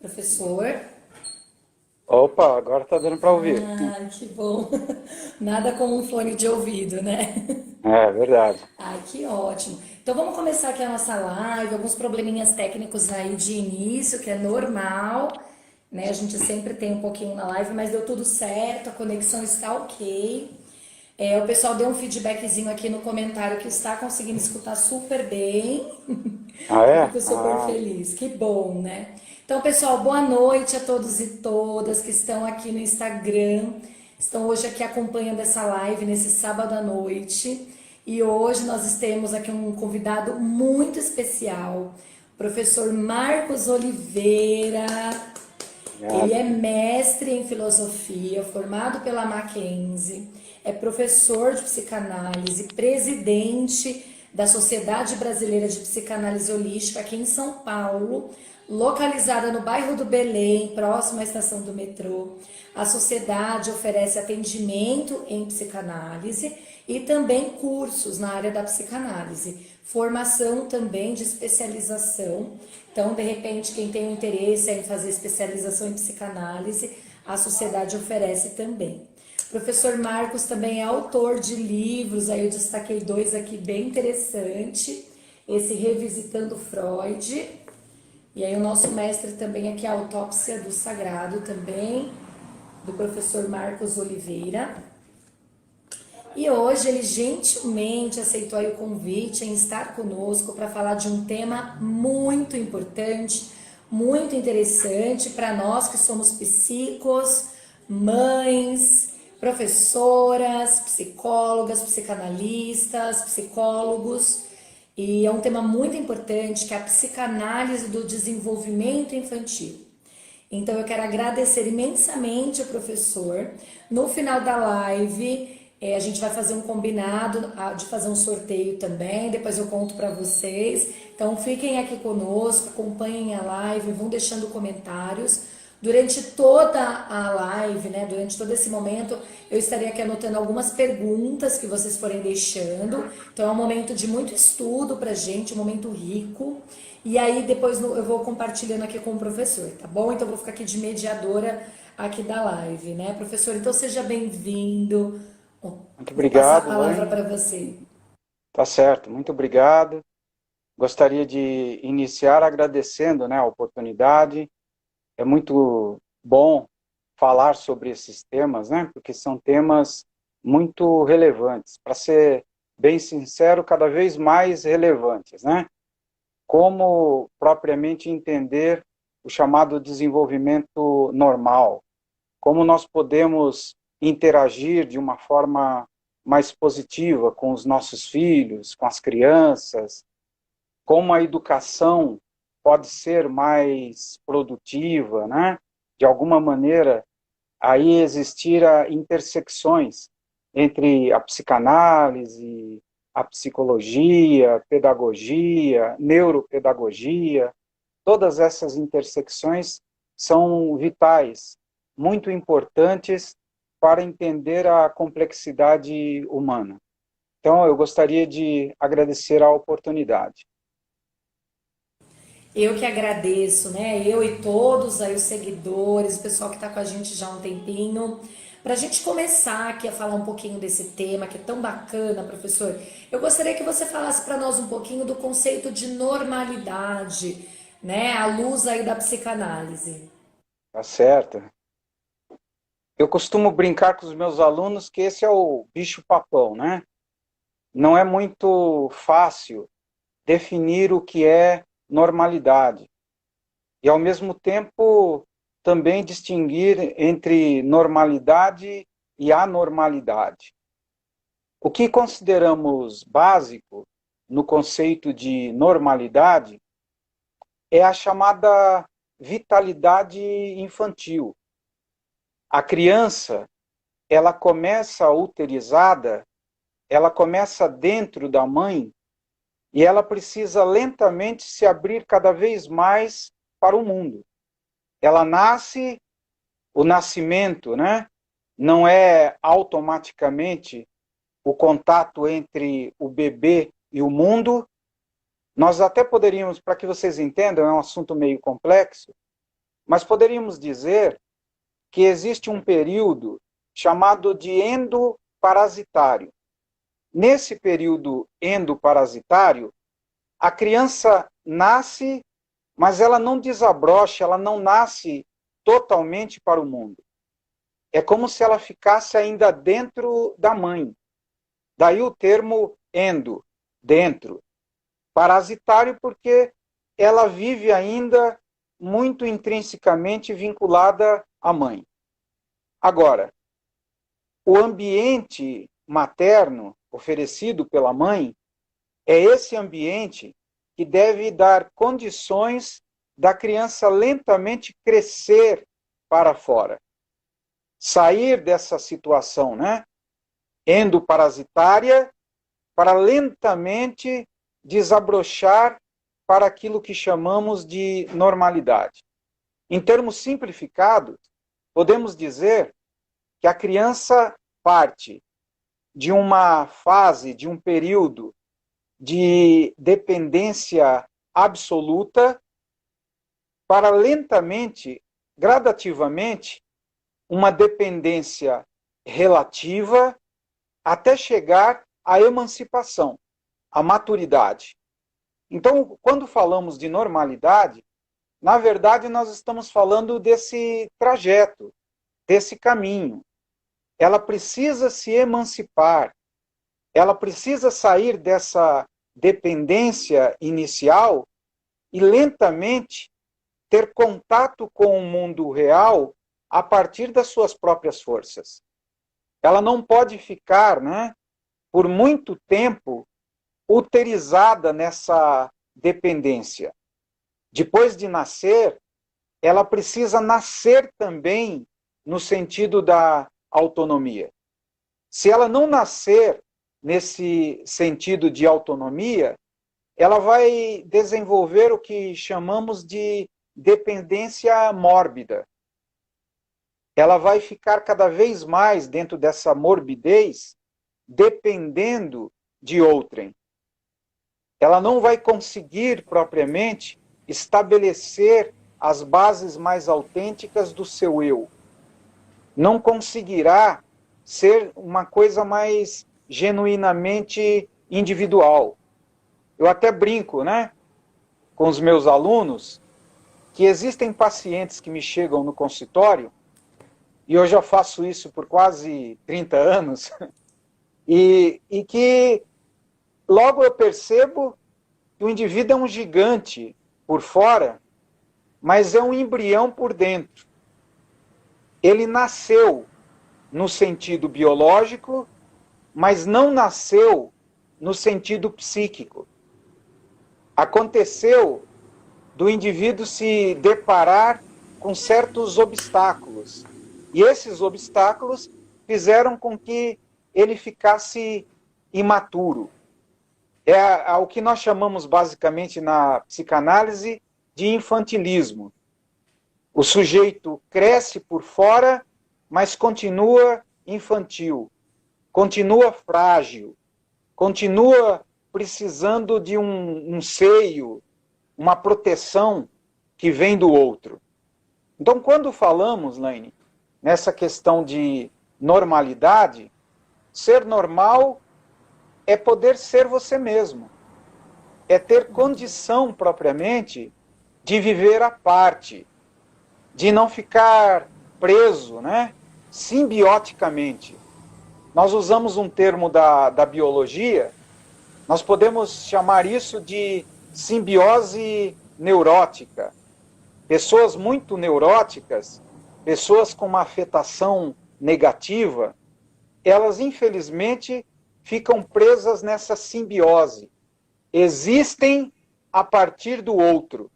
Professor? Opa, agora tá dando para ouvir. Ai, que bom. Nada como um fone de ouvido, né? É verdade. Ai, que ótimo. Então vamos começar aqui a nossa live, alguns probleminhas técnicos aí de início, que é normal, né? A gente sempre tem um pouquinho na live, mas deu tudo certo, a conexão está ok. O pessoal deu um feedbackzinho aqui no comentário que está conseguindo escutar super bem. Ah, é? Fico super Ah, feliz, que bom, né? Então, pessoal, boa noite a todos e todas que estão aqui no Instagram, estão hoje aqui acompanhando essa live nesse sábado à noite. E hoje nós temos aqui um convidado muito especial, o professor Marcos Oliveira. Ele obrigado. é mestre em filosofia, formado pela Mackenzie, é professor de psicanálise, presidente da Sociedade Brasileira de Psicanálise Holística aqui em São Paulo, localizada no bairro do Belém, próximo à estação do metrô. A sociedade oferece atendimento em psicanálise e também cursos na área da psicanálise, formação também de especialização. Então, de repente, quem tem um interesse em fazer especialização em psicanálise, a sociedade oferece também. O professor Marcos também é autor de livros, aí eu destaquei dois aqui bem interessante, esse Revisitando Freud, e aí o nosso mestre também aqui, a Autópsia do Sagrado também, do professor Marcos Oliveira. E hoje ele gentilmente aceitou aí o convite em estar conosco para falar de um tema muito importante, muito interessante para nós que somos psicos, mães, professoras, psicólogas, psicanalistas, psicólogos. E é um tema muito importante que é a psicanálise do desenvolvimento infantil. Então eu quero agradecer imensamente ao professor. No final da live, a gente vai fazer um combinado de fazer um sorteio também, depois eu conto para vocês. Então fiquem aqui conosco, acompanhem a live, vão deixando comentários. Durante toda a live, né, durante todo esse momento, eu estarei aqui anotando algumas perguntas que vocês forem deixando. Então é um momento de muito estudo pra gente, um momento rico. E aí depois eu vou compartilhando aqui com o professor, tá bom? Então eu vou ficar aqui de mediadora aqui da live, né, professor? Então seja bem-vindo. Bom, Muito vou passar a obrigado, palavra Laine. para você. Tá certo, muito obrigado. Gostaria de iniciar agradecendo, né, a oportunidade. É muito bom falar sobre esses temas, né, porque são temas muito relevantes. Para ser bem sincero, cada vez mais relevantes, né? Como propriamente entender o chamado desenvolvimento normal, como nós podemos interagir de uma forma mais positiva com os nossos filhos, com as crianças, como a educação pode ser mais produtiva, né? De alguma maneira, aí existir intersecções entre a psicanálise, a psicologia, pedagogia, neuropedagogia, todas essas intersecções são vitais, muito importantes para entender a complexidade humana. Então, eu gostaria de agradecer a oportunidade. Eu que agradeço, né? Eu e todos aí os seguidores, o pessoal que está com a gente já há um tempinho. Para a gente começar aqui a falar um pouquinho desse tema que é tão bacana, professor, eu gostaria que você falasse para nós um pouquinho do conceito de normalidade, né? À luz aí da psicanálise. Tá certo? Eu costumo brincar com os meus alunos que esse é o bicho-papão, né? Não é muito fácil definir o que é normalidade. E, ao mesmo tempo, também distinguir entre normalidade e anormalidade. O que consideramos básico no conceito de normalidade é a chamada vitalidade infantil. A criança, ela começa uterizada, ela começa dentro da mãe e ela precisa lentamente se abrir cada vez mais para o mundo. Ela nasce, o nascimento, né, não é automaticamente o contato entre o bebê e o mundo. Nós até poderíamos, para que vocês entendam, é um assunto meio complexo, mas poderíamos dizer que existe um período chamado de endoparasitário. Nesse período endoparasitário, a criança nasce, mas ela não desabrocha, ela não nasce totalmente para o mundo. É como se ela ficasse ainda dentro da mãe. Daí o termo endo, dentro. Parasitário porque ela vive ainda muito intrinsecamente vinculada à mãe. Agora, o ambiente materno oferecido pela mãe é esse ambiente que deve dar condições da criança lentamente crescer para fora. Sair dessa situação, né, endoparasitária, para lentamente desabrochar para aquilo que chamamos de normalidade. Em termos simplificados, podemos dizer que a criança parte de uma fase, de um período de dependência absoluta para lentamente, gradativamente, uma dependência relativa até chegar à emancipação, à maturidade. Então, quando falamos de normalidade, na verdade nós estamos falando desse trajeto, desse caminho. Ela precisa se emancipar, ela precisa sair dessa dependência inicial e lentamente ter contato com o mundo real a partir das suas próprias forças. Ela não pode ficar, né, por muito tempo uterizada nessa dependência. Depois de nascer, ela precisa nascer também no sentido da autonomia. Se ela não nascer nesse sentido de autonomia, ela vai desenvolver o que chamamos de dependência mórbida. Ela vai ficar cada vez mais dentro dessa morbidez, dependendo de outrem. Ela não vai conseguir propriamente estabelecer as bases mais autênticas do seu eu. Não conseguirá ser uma coisa mais genuinamente individual. Eu até brinco, né, com os meus alunos, que existem pacientes que me chegam no consultório, e eu já faço isso por quase 30 anos, e que logo eu percebo que o indivíduo é um gigante por fora, mas é um embrião por dentro. Ele nasceu no sentido biológico, mas não nasceu no sentido psíquico. Aconteceu do indivíduo se deparar com certos obstáculos. E esses obstáculos fizeram com que ele ficasse imaturo. É o que nós chamamos basicamente na psicanálise de infantilismo. O sujeito cresce por fora, mas continua infantil, continua frágil, continua precisando de um seio, uma proteção que vem do outro. Então, quando falamos, Laine, nessa questão de normalidade, ser normal é poder ser você mesmo. É ter condição, propriamente, de viver à parte, de não ficar preso, né, simbioticamente. Nós usamos um termo da biologia, nós podemos chamar isso de simbiose neurótica. Pessoas muito neuróticas, pessoas com uma afetação negativa, elas infelizmente ficam presas nessa simbiose. Existem a partir do outro.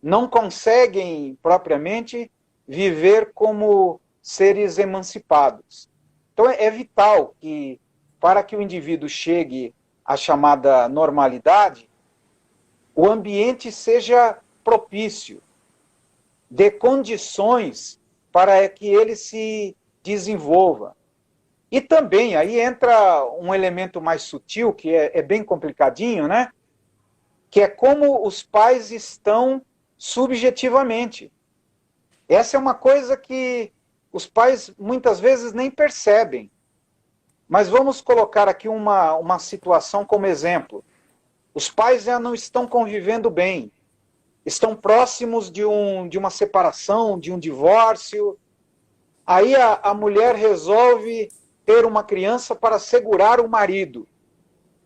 Não conseguem propriamente viver como seres emancipados. Então é vital que, para que o indivíduo chegue à chamada normalidade, o ambiente seja propício, dê condições para que ele se desenvolva. E também, aí entra um elemento mais sutil, que é bem complicadinho, né? Que é como os pais estão subjetivamente. Essa é uma coisa que os pais muitas vezes nem percebem. Mas vamos colocar aqui uma situação como exemplo. Os pais já não estão convivendo bem, estão próximos de uma separação, de um divórcio. Aí a mulher resolve ter uma criança para segurar o marido.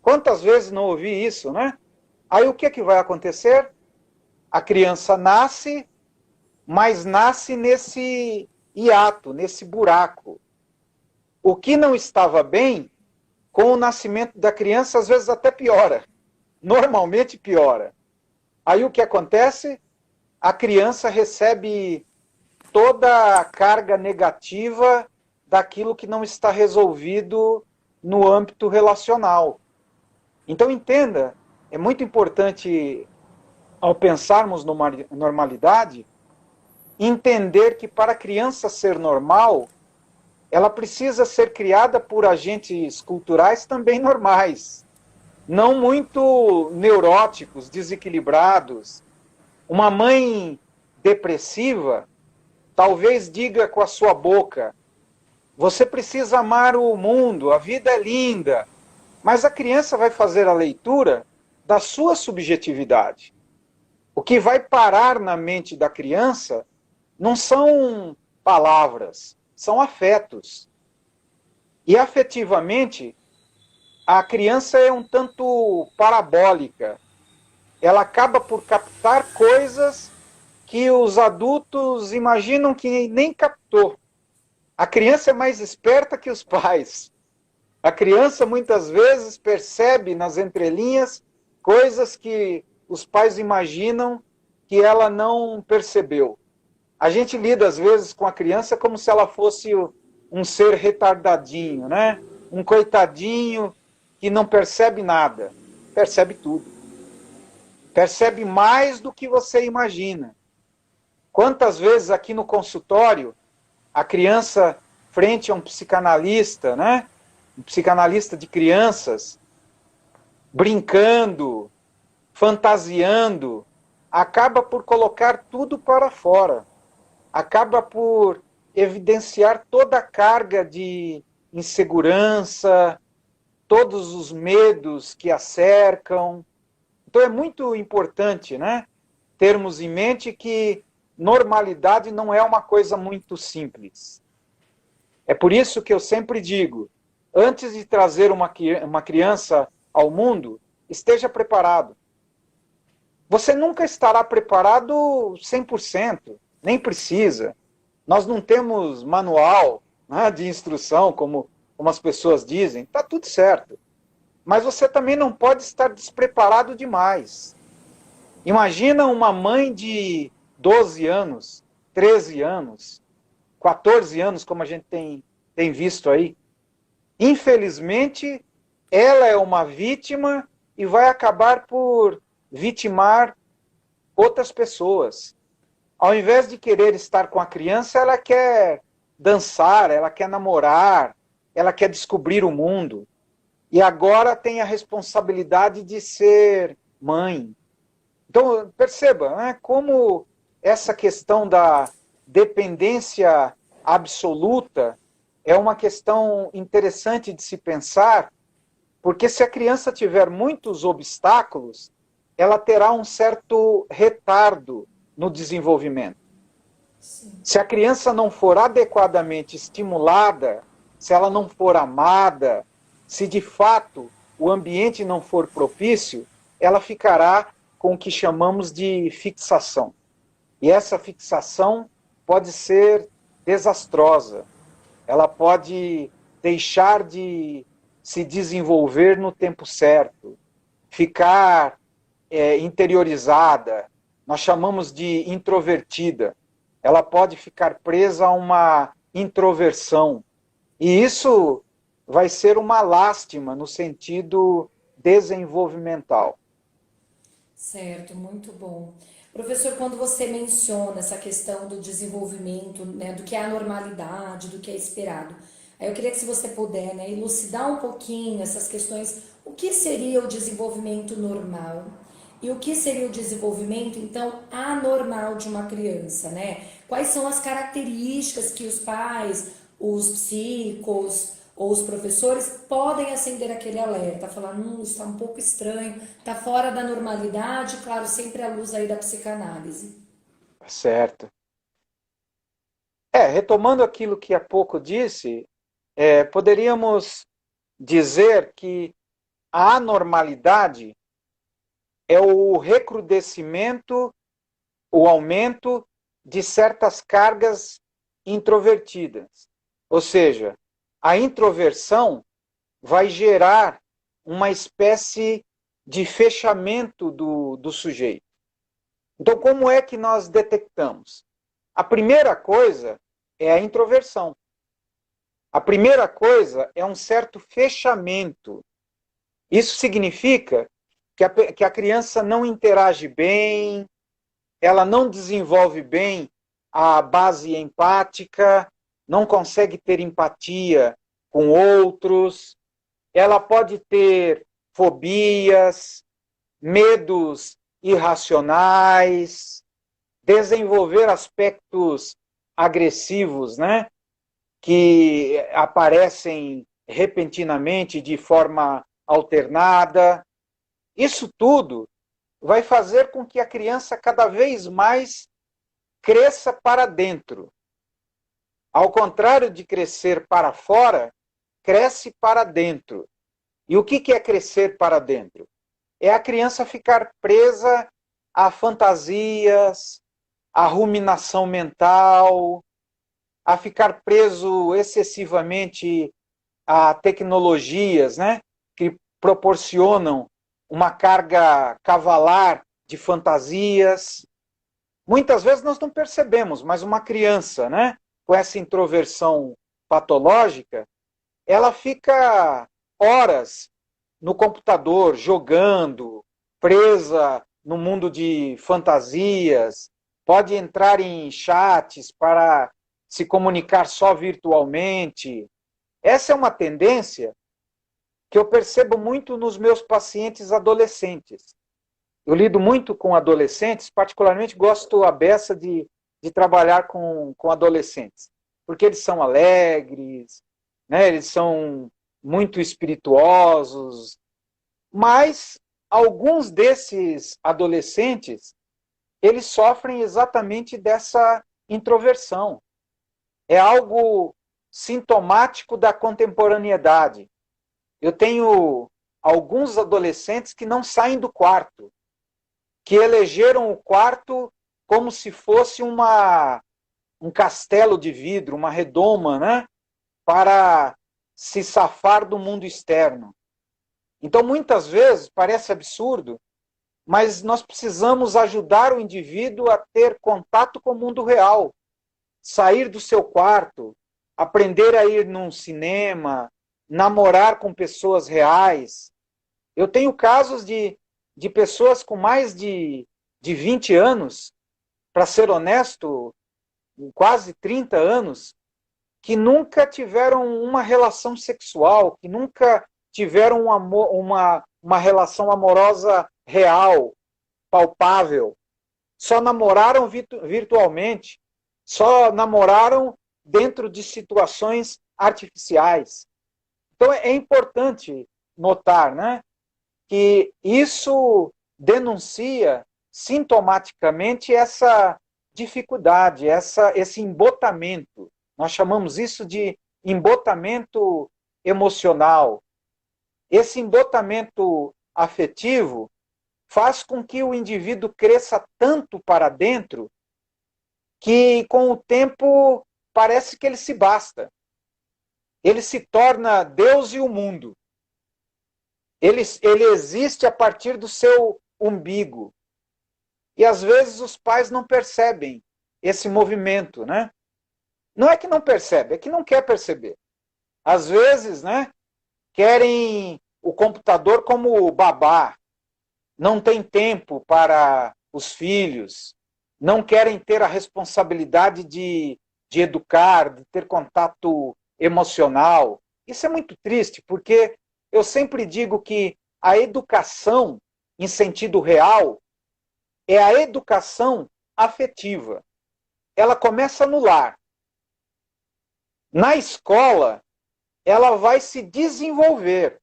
Quantas vezes não ouvi isso, né? Aí o que é que vai acontecer? A criança nasce, mas nasce nesse hiato, nesse buraco. O que não estava bem, com o nascimento da criança, às vezes até piora. Normalmente piora. Aí o que acontece? A criança recebe toda a carga negativa daquilo que não está resolvido no âmbito relacional. Então entenda, é muito importante, ao pensarmos numa normalidade, entender que para a criança ser normal, ela precisa ser criada por agentes culturais também normais, não muito neuróticos, desequilibrados. Uma mãe depressiva talvez diga com a sua boca: você precisa amar o mundo, a vida é linda. Mas a criança vai fazer a leitura da sua subjetividade. O que vai parar na mente da criança não são palavras, são afetos. E afetivamente, a criança é um tanto parabólica. Ela acaba por captar coisas que os adultos imaginam que nem captou. A criança é mais esperta que os pais. A criança muitas vezes percebe nas entrelinhas coisas que os pais imaginam que ela não percebeu. A gente lida às vezes com a criança como se ela fosse um ser retardadinho, né? Um coitadinho que não percebe nada. Percebe tudo. Percebe mais do que você imagina. Quantas vezes aqui no consultório, a criança frente a um psicanalista, né? Um psicanalista de crianças, brincando, fantasiando, acaba por colocar tudo para fora. Acaba por evidenciar toda a carga de insegurança, todos os medos que a cercam. Então é muito importante, né, termos em mente que normalidade não é uma coisa muito simples. É por isso que eu sempre digo, antes de trazer uma criança ao mundo, esteja preparado. Você nunca estará preparado 100%, nem precisa. Nós não temos manual, né, de instrução, como as pessoas dizem. Está tudo certo. Mas você também não pode estar despreparado demais. Imagina uma mãe de 12 anos, 13 anos, 14 anos, como a gente tem visto aí. Infelizmente, ela é uma vítima e vai acabar por vitimar outras pessoas. Ao invés de querer estar com a criança, ela quer dançar, ela quer namorar, ela quer descobrir o mundo. E agora tem a responsabilidade de ser mãe. Então, perceba, né, como essa questão da dependência absoluta é uma questão interessante de se pensar, porque se a criança tiver muitos obstáculos, ela terá um certo retardo no desenvolvimento. Sim. Se a criança não for adequadamente estimulada, se ela não for amada, se de fato o ambiente não for propício, ela ficará com o que chamamos de fixação. E essa fixação pode ser desastrosa. Ela pode deixar de se desenvolver no tempo certo, ficar interiorizada, nós chamamos de introvertida. Ela pode ficar presa a uma introversão. E isso vai ser uma lástima no sentido desenvolvimental. Certo, muito bom. Professor, quando você menciona essa questão do desenvolvimento, né, do que é a normalidade, do que é esperado, aí eu queria que se você puder, né, elucidar um pouquinho essas questões, o que seria o desenvolvimento normal E o que seria o desenvolvimento, então, anormal de uma criança, né? Quais são as características que os pais, os psicos ou os professores podem acender aquele alerta, falar, isso está um pouco estranho, está fora da normalidade, claro, sempre à luz aí da psicanálise. Certo. Retomando aquilo que há pouco disse, poderíamos dizer que a anormalidade é o recrudescimento, o aumento de certas cargas introvertidas. Ou seja, a introversão vai gerar uma espécie de fechamento do sujeito. Então, como é que nós detectamos? A primeira coisa é a introversão. A primeira coisa é um certo fechamento. Isso significa que a criança não interage bem, ela não desenvolve bem a base empática, não consegue ter empatia com outros, ela pode ter fobias, medos irracionais, desenvolver aspectos agressivos, né, que aparecem repentinamente de forma alternada. Isso tudo vai fazer com que a criança cada vez mais cresça para dentro. Ao contrário de crescer para fora, cresce para dentro. E o que é crescer para dentro? É a criança ficar presa a fantasias, a ruminação mental, a ficar preso excessivamente a tecnologias, né, que proporcionam uma carga cavalar de fantasias. Muitas vezes nós não percebemos, mas uma criança, né, com essa introversão patológica, ela fica horas no computador jogando, presa no mundo de fantasias, pode entrar em chats para se comunicar só virtualmente. Essa é uma tendência que eu percebo muito nos meus pacientes adolescentes. Eu lido muito com adolescentes, particularmente gosto a beça de trabalhar com adolescentes, porque eles são alegres, né, eles são muito espirituosos, mas alguns desses adolescentes, eles sofrem exatamente dessa introversão. É algo sintomático da contemporaneidade. Eu tenho alguns adolescentes que não saem do quarto, que elegeram o quarto como se fosse um castelo de vidro, uma redoma, né, para se safar do mundo externo. Então, muitas vezes, parece absurdo, mas nós precisamos ajudar o indivíduo a ter contato com o mundo real, sair do seu quarto, aprender a ir num cinema, namorar com pessoas reais. Eu tenho casos de pessoas com mais de 20 anos, para ser honesto, quase 30 anos, que nunca tiveram uma relação sexual, que nunca tiveram uma relação amorosa real, palpável. Só namoraram virtualmente, só namoraram dentro de situações artificiais. Então é importante notar, né, que isso denuncia sintomaticamente essa dificuldade, esse embotamento. Nós chamamos isso de embotamento emocional. Esse embotamento afetivo faz com que o indivíduo cresça tanto para dentro que, com o tempo, parece que ele se basta. Ele se torna Deus e o mundo. Ele existe a partir do seu umbigo. E, às vezes, os pais não percebem esse movimento, né? Não é que não percebe, é que não quer perceber. Às vezes, né, querem o computador como babá, não tem tempo para os filhos, não querem ter a responsabilidade de educar, de ter contato emocional. Isso é muito triste, porque eu sempre digo que a educação em sentido real, é a educação afetiva. Ela começa no lar. Na escola, ela vai se desenvolver.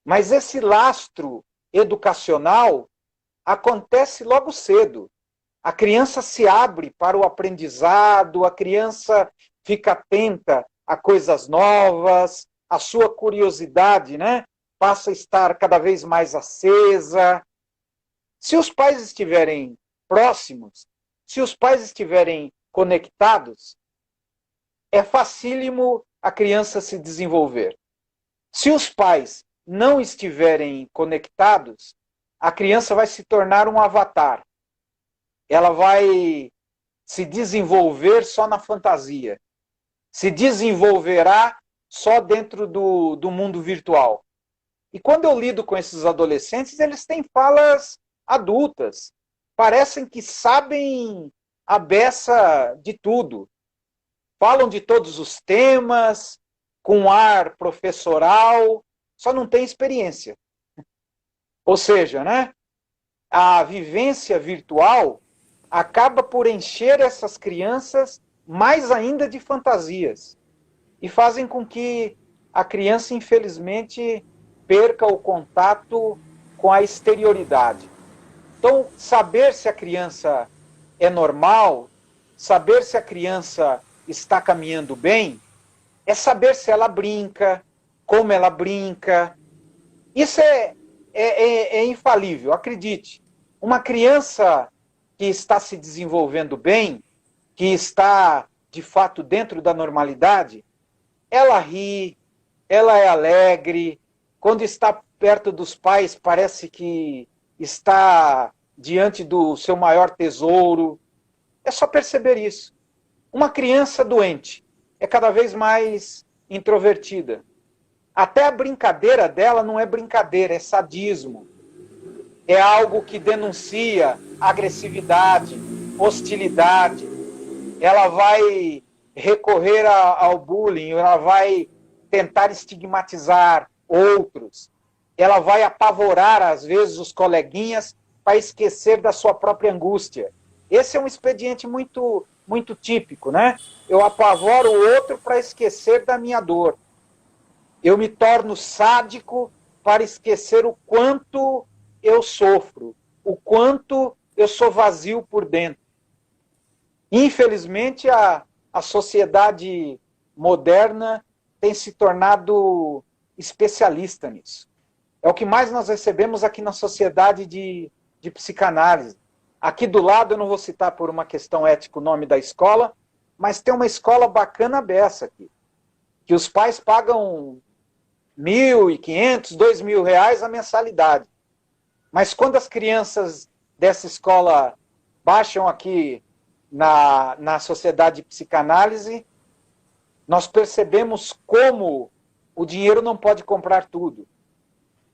Mas esse lastro educacional acontece logo cedo. A criança se abre para o aprendizado, a criança fica atenta a coisas novas, a sua curiosidade, né, passa a estar cada vez mais acesa. Se os pais estiverem próximos, se os pais estiverem conectados, é facílimo a criança se desenvolver. Se os pais não estiverem conectados, a criança vai se tornar um avatar. Ela vai se desenvolver só na fantasia. Se desenvolverá só dentro do mundo virtual. E quando eu lido com esses adolescentes, eles têm falas adultas. Parecem que sabem a beça de tudo. Falam de todos os temas, com ar professoral, só não tem experiência. Ou seja, né, a vivência virtual acaba por encher essas crianças mais ainda de fantasias. E fazem com que a criança, infelizmente, perca o contato com a exterioridade. Então, saber se a criança é normal, saber se a criança está caminhando bem, é saber se ela brinca, como ela brinca. Isso é infalível, acredite. Uma criança que está se desenvolvendo bem, que está, de fato, dentro da normalidade, ela ri, ela é alegre, quando está perto dos pais parece que está diante do seu maior tesouro. É só perceber isso. Uma criança doente é cada vez mais introvertida. Até a brincadeira dela não é brincadeira, é sadismo. É algo que denuncia agressividade, hostilidade. Ela vai recorrer ao bullying, ela vai tentar estigmatizar outros. Ela vai apavorar, às vezes, os coleguinhas para esquecer da sua própria angústia. Esse é um expediente muito, muito típico, né? Eu apavoro o outro para esquecer da minha dor. Eu me torno sádico para esquecer o quanto eu sofro, o quanto eu sou vazio por dentro. Infelizmente, a sociedade moderna tem se tornado especialista nisso. É o que mais nós recebemos aqui na sociedade de psicanálise. Aqui do lado, eu não vou citar por uma questão ética o nome da escola, mas tem uma escola bacana beça aqui, que os pais pagam R$1.500, R$2.000 a mensalidade. Mas quando as crianças dessa escola baixam aqui na sociedade de psicanálise, nós percebemos como o dinheiro não pode comprar tudo.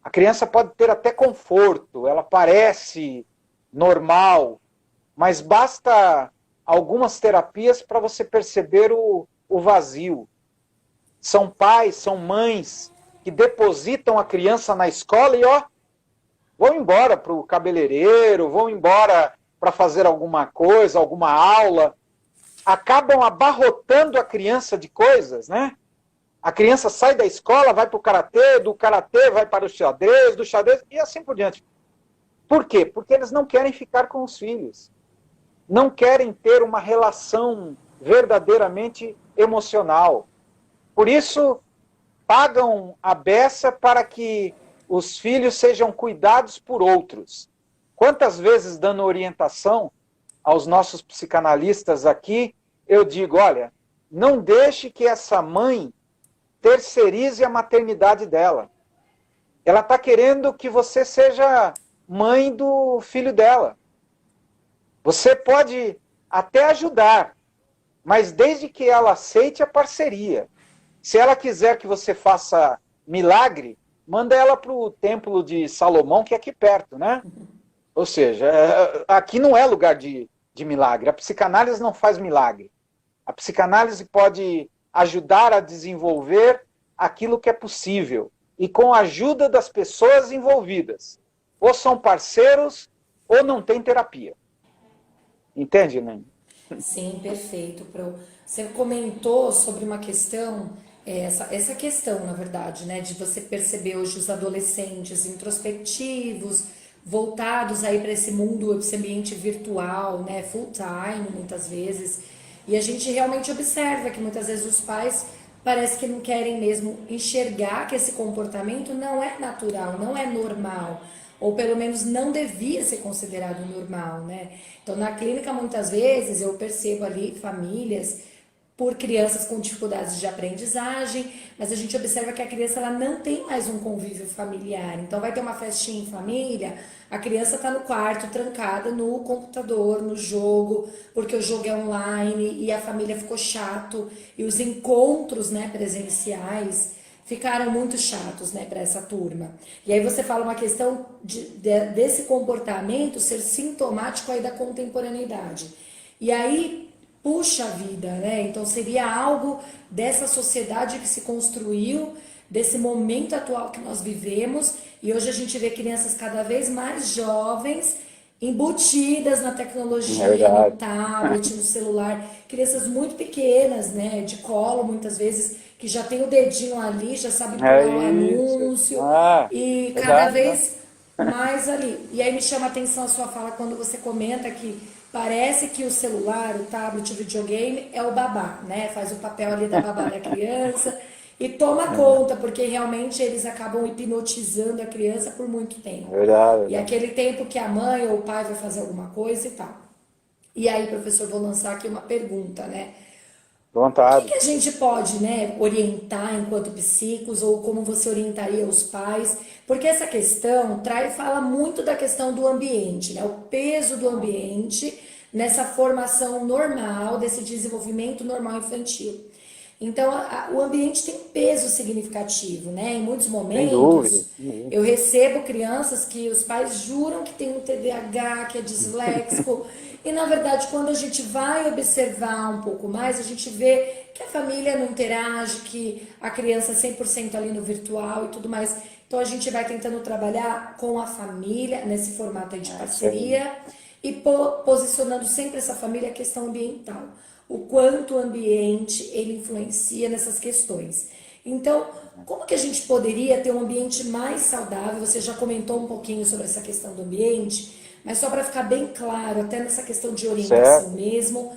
A criança pode ter até conforto, ela parece normal, mas basta algumas terapias para você perceber o vazio. São pais, são mães que depositam a criança na escola e vão embora para o cabeleireiro, vão embora para fazer alguma coisa, alguma aula, acabam abarrotando a criança de coisas, né? A criança sai da escola, vai para o karatê, do karatê vai para o xadrez, do xadrez e assim por diante. Por quê? Porque eles não querem ficar com os filhos. Não querem ter uma relação verdadeiramente emocional. Por isso, pagam a beça para que os filhos sejam cuidados por outros. Quantas vezes, dando orientação aos nossos psicanalistas aqui, eu digo, olha, não deixe que essa mãe terceirize a maternidade dela. Ela está querendo que você seja mãe do filho dela. Você pode até ajudar, mas desde que ela aceite a parceria. Se ela quiser que você faça milagre, manda ela para o templo de Salomão, que é aqui perto, né? Ou seja, aqui não é lugar de milagre. A psicanálise não faz milagre. A psicanálise pode ajudar a desenvolver aquilo que é possível. E com a ajuda das pessoas envolvidas. ou são parceiros, ou não tem terapia. Entende, né? Sim, perfeito, Pro. Você comentou sobre uma questão, essa questão, na verdade, né, de você perceber hoje os adolescentes introspectivos, voltados aí para esse mundo, esse ambiente virtual, né, full time, muitas vezes. E a gente realmente observa que muitas vezes os pais parece que não querem mesmo enxergar que esse comportamento não é natural, não é normal, ou pelo menos não devia ser considerado normal, né? Então, na clínica, muitas vezes eu percebo ali famílias por crianças com dificuldades de aprendizagem, mas a gente observa que a criança ela não tem mais um convívio familiar. Então vai ter uma festinha em família, a criança está no quarto trancada no computador, no jogo, porque o jogo é online e a família ficou chato e os encontros, né, presenciais ficaram muito chatos, né, para essa turma. E aí você fala uma questão desse comportamento ser sintomático aí da contemporaneidade. E aí puxa a vida, né? Então seria algo dessa sociedade que se construiu, desse momento atual que nós vivemos, e hoje a gente vê crianças cada vez mais jovens embutidas na É tecnologia, no verdade. tablet, no celular, crianças muito pequenas, né, de colo muitas vezes, que já tem o dedinho ali, já sabe É pular o isso. anúncio, Ah, e cada verdade, né? vez mais ali. E aí me chama a atenção a sua fala quando você comenta que parece que o celular, o tablet, o videogame é o babá, né? Faz o papel ali da babá da criança e toma conta, porque realmente eles acabam hipnotizando a criança por muito É tempo. verdade, E verdade. aquele tempo que a mãe ou o pai vai fazer alguma coisa e tal. E aí, professor, vou lançar aqui uma pergunta, né? O que, Vontade. que a gente pode, né, orientar enquanto psicos ou como você orientaria os pais? Porque essa questão fala muito da questão do ambiente, né? O peso do ambiente nessa formação normal, desse desenvolvimento normal infantil. Então, o ambiente tem peso significativo, né? Em muitos Sem dúvida. momentos, Sem dúvida. eu recebo crianças que os pais juram que tem um TDAH, que é disléxico, e na verdade, quando a gente vai observar um pouco mais, a gente vê que a família não interage, que a criança é 100% ali no virtual e tudo mais. Então, a gente vai tentando trabalhar com a família, nesse formato aí de É isso aí. parceria, e posicionando sempre essa família a questão ambiental. O quanto o ambiente ele influencia nessas questões. Então, como que a gente poderia ter um ambiente mais saudável? Você já comentou um pouquinho sobre essa questão do ambiente, mas só para ficar bem claro, até nessa questão de orientação Certo. mesmo,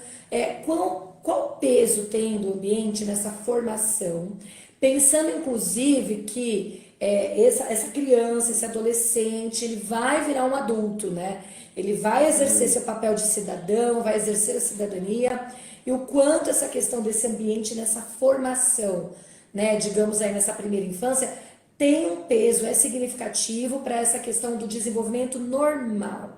qual peso tem do ambiente nessa formação? Pensando inclusive que essa criança, esse adolescente, ele vai virar um adulto, né? Ele vai exercer seu papel de cidadão, vai exercer a cidadania, e o quanto essa questão desse ambiente nessa formação, né, digamos aí nessa primeira infância, tem um peso, é significativo para essa questão do desenvolvimento normal.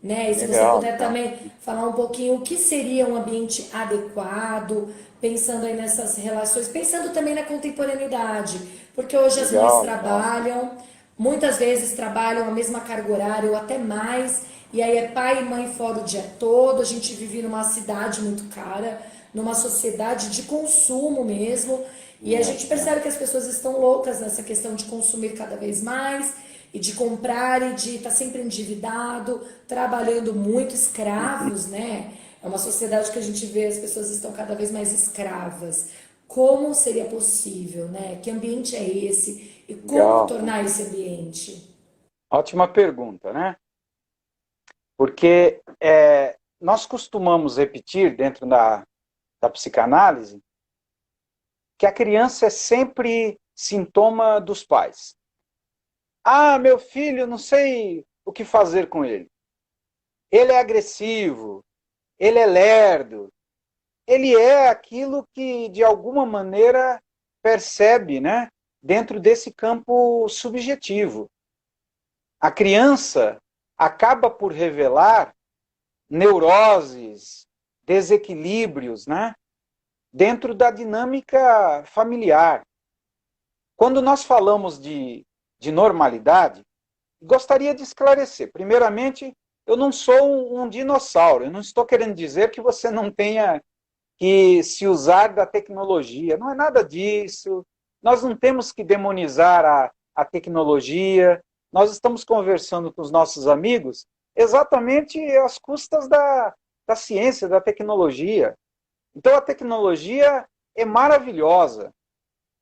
Né? E se você Legal, puder legal. também falar um pouquinho o que seria um ambiente adequado, pensando aí nessas relações, pensando também na contemporaneidade, porque hoje as mães Legal, legal. trabalham, muitas vezes trabalham a mesma carga horária ou até mais, e aí é pai e mãe fora o dia todo, a gente vive numa cidade muito cara, numa sociedade de consumo mesmo, e a gente É, é. percebe que as pessoas estão loucas nessa questão de consumir cada vez mais, e de comprar e de estar sempre endividado, trabalhando muito, escravos, né? É uma sociedade que a gente vê as pessoas estão cada vez mais escravas. Como seria possível, né? Que ambiente é esse? E como Legal. tornar esse ambiente? Ótima pergunta, né? Porque nós costumamos repetir dentro da psicanálise que a criança é sempre sintoma dos pais. Ah, meu filho, não sei o que fazer com ele. Ele é agressivo, ele é lerdo, ele é aquilo que, de alguma maneira, percebe, né? Dentro desse campo subjetivo. A criança acaba por revelar neuroses, desequilíbrios, né? Dentro da dinâmica familiar. Quando nós falamos de normalidade, gostaria de esclarecer. Primeiramente, eu não sou um dinossauro, eu não estou querendo dizer que você não tenha que se usar da tecnologia, não é nada disso. Nós não temos que demonizar a tecnologia, nós estamos conversando com os nossos amigos exatamente às custas da ciência, da tecnologia. Então, a tecnologia é maravilhosa.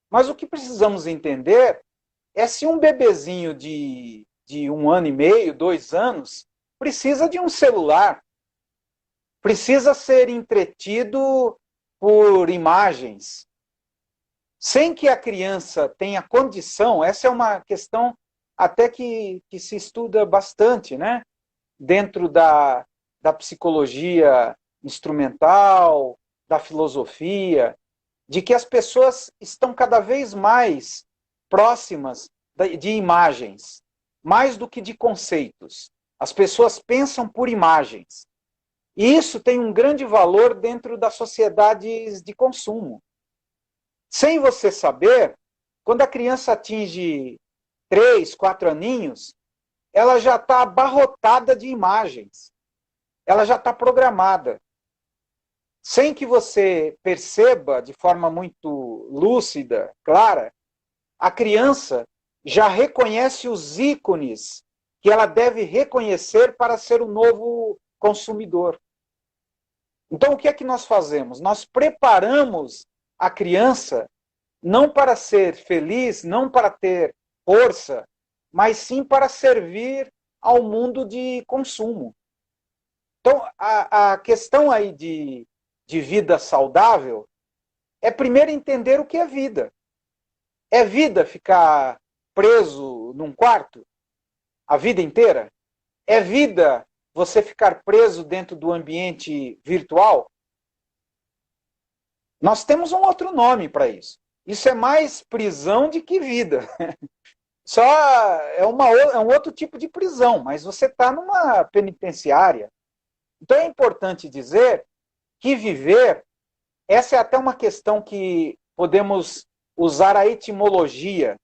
Mas o que precisamos entender é se um bebezinho de 1 ano e meio, 2 anos, precisa de um celular, precisa ser entretido por imagens, sem que a criança tenha condição. Essa é uma questão até que se estuda bastante, né? Dentro da psicologia instrumental, da filosofia, de que as pessoas estão cada vez mais próximas de imagens, mais do que de conceitos. As pessoas pensam por imagens. E isso tem um grande valor dentro das sociedades de consumo. Sem você saber, quando a criança atinge 3, 4 aninhos, ela já está abarrotada de imagens. Ela já está programada. Sem que você perceba de forma muito lúcida, clara, a criança já reconhece os ícones que ela deve reconhecer para ser um novo consumidor. Então, o que é que nós fazemos? Nós preparamos a criança não para ser feliz, não para ter força, mas sim para servir ao mundo de consumo. Então, a questão aí de vida saudável é primeiro entender o que é vida. É vida ficar preso num quarto a vida inteira? É vida você ficar preso dentro do ambiente virtual? Nós temos um outro nome para isso. Isso é mais prisão do que vida. Só é um outro tipo de prisão, mas você está numa penitenciária. Então é importante dizer que viver, essa é até uma questão que podemos usar a etimologia.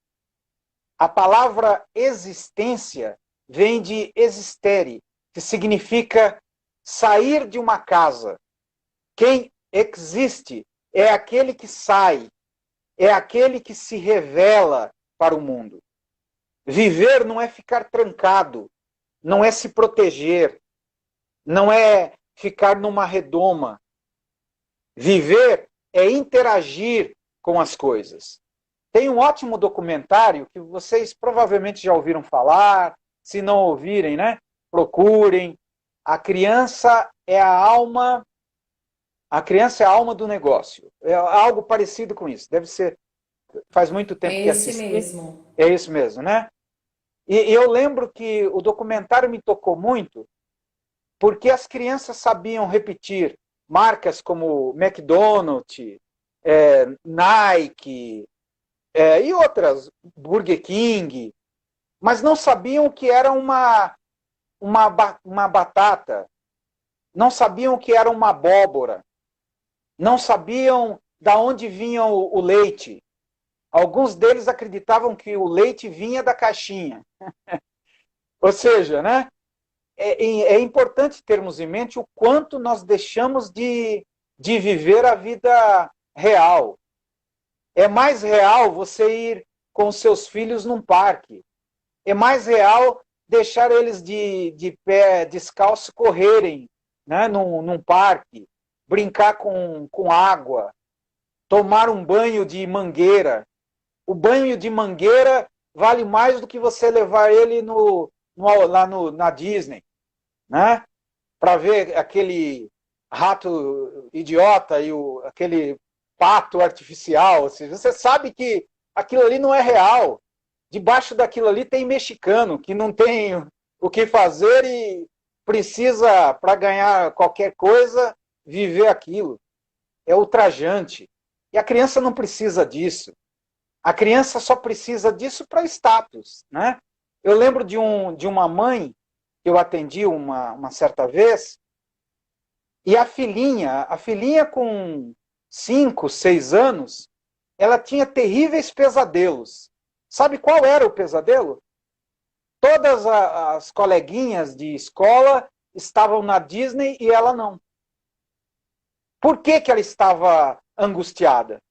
A palavra existência vem de existere, que significa sair de uma casa. Quem existe é aquele que sai, é aquele que se revela para o mundo. Viver não é ficar trancado, não é se proteger, não é ficar numa redoma. Viver é interagir com as coisas. Tem um ótimo documentário que vocês provavelmente já ouviram falar, se não ouvirem, né? Procurem. A criança é a alma do negócio. É algo parecido com isso. Deve ser, faz muito tempo É que esse assisti. mesmo. É isso mesmo, né? E eu lembro que o documentário me tocou muito porque as crianças sabiam repetir marcas como McDonald's, Nike, e outras, Burger King, mas não sabiam o que era uma batata, não sabiam o que era uma abóbora, não sabiam de onde vinha o leite. Alguns deles acreditavam que o leite vinha da caixinha. Ou seja, né? É importante termos em mente o quanto nós deixamos de viver a vida real. É mais real você ir com seus filhos num parque. É mais real deixar eles de pé descalço correrem, né, num parque, brincar com água, tomar um banho de mangueira. O banho de mangueira vale mais do que você levar ele lá na Disney, né? Para ver aquele rato idiota e aquele pato artificial. Ou seja, você sabe que aquilo ali não é real. Debaixo daquilo ali tem mexicano que não tem o que fazer e precisa, para ganhar qualquer coisa, viver aquilo. É ultrajante. E a criança não precisa disso. A criança só precisa disso para status, né? Eu lembro de uma mãe que eu atendi uma certa vez, e a filhinha com 5, 6 anos, ela tinha terríveis pesadelos. Sabe qual era o pesadelo? Todas as coleguinhas de escola estavam na Disney e ela não. Por que ela estava angustiada?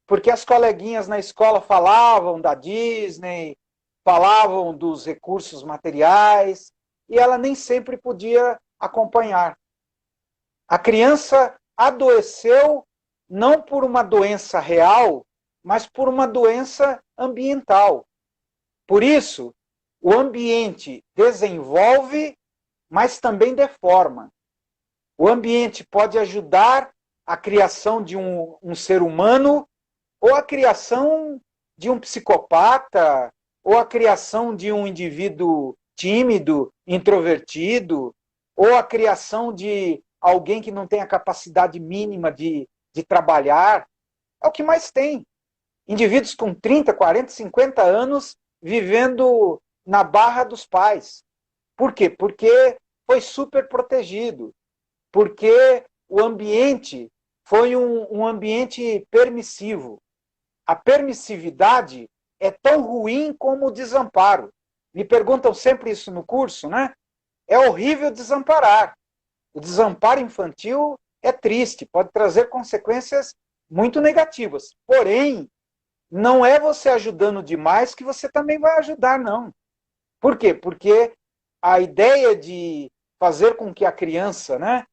Porque as coleguinhas na escola falavam da Disney, falavam dos recursos materiais, e ela nem sempre podia acompanhar. A criança adoeceu não por uma doença real, mas por uma doença ambiental. Por isso, o ambiente desenvolve, mas também deforma. O ambiente pode ajudar a criação de um ser humano, ou a criação de um psicopata, ou a criação de um indivíduo tímido, introvertido, ou a criação de alguém que não tem a capacidade mínima de trabalhar. É o que mais tem. Indivíduos com 30, 40, 50 anos vivendo na barra dos pais. Por quê? Porque foi super protegido. Porque o ambiente foi um ambiente permissivo. A permissividade é tão ruim como o desamparo. Me perguntam sempre isso no curso, né? É horrível desamparar. O desamparo infantil é triste, pode trazer consequências muito negativas. Porém, não é você ajudando demais que você também vai ajudar, não. Por quê? Porque a ideia de fazer com que a criança, né,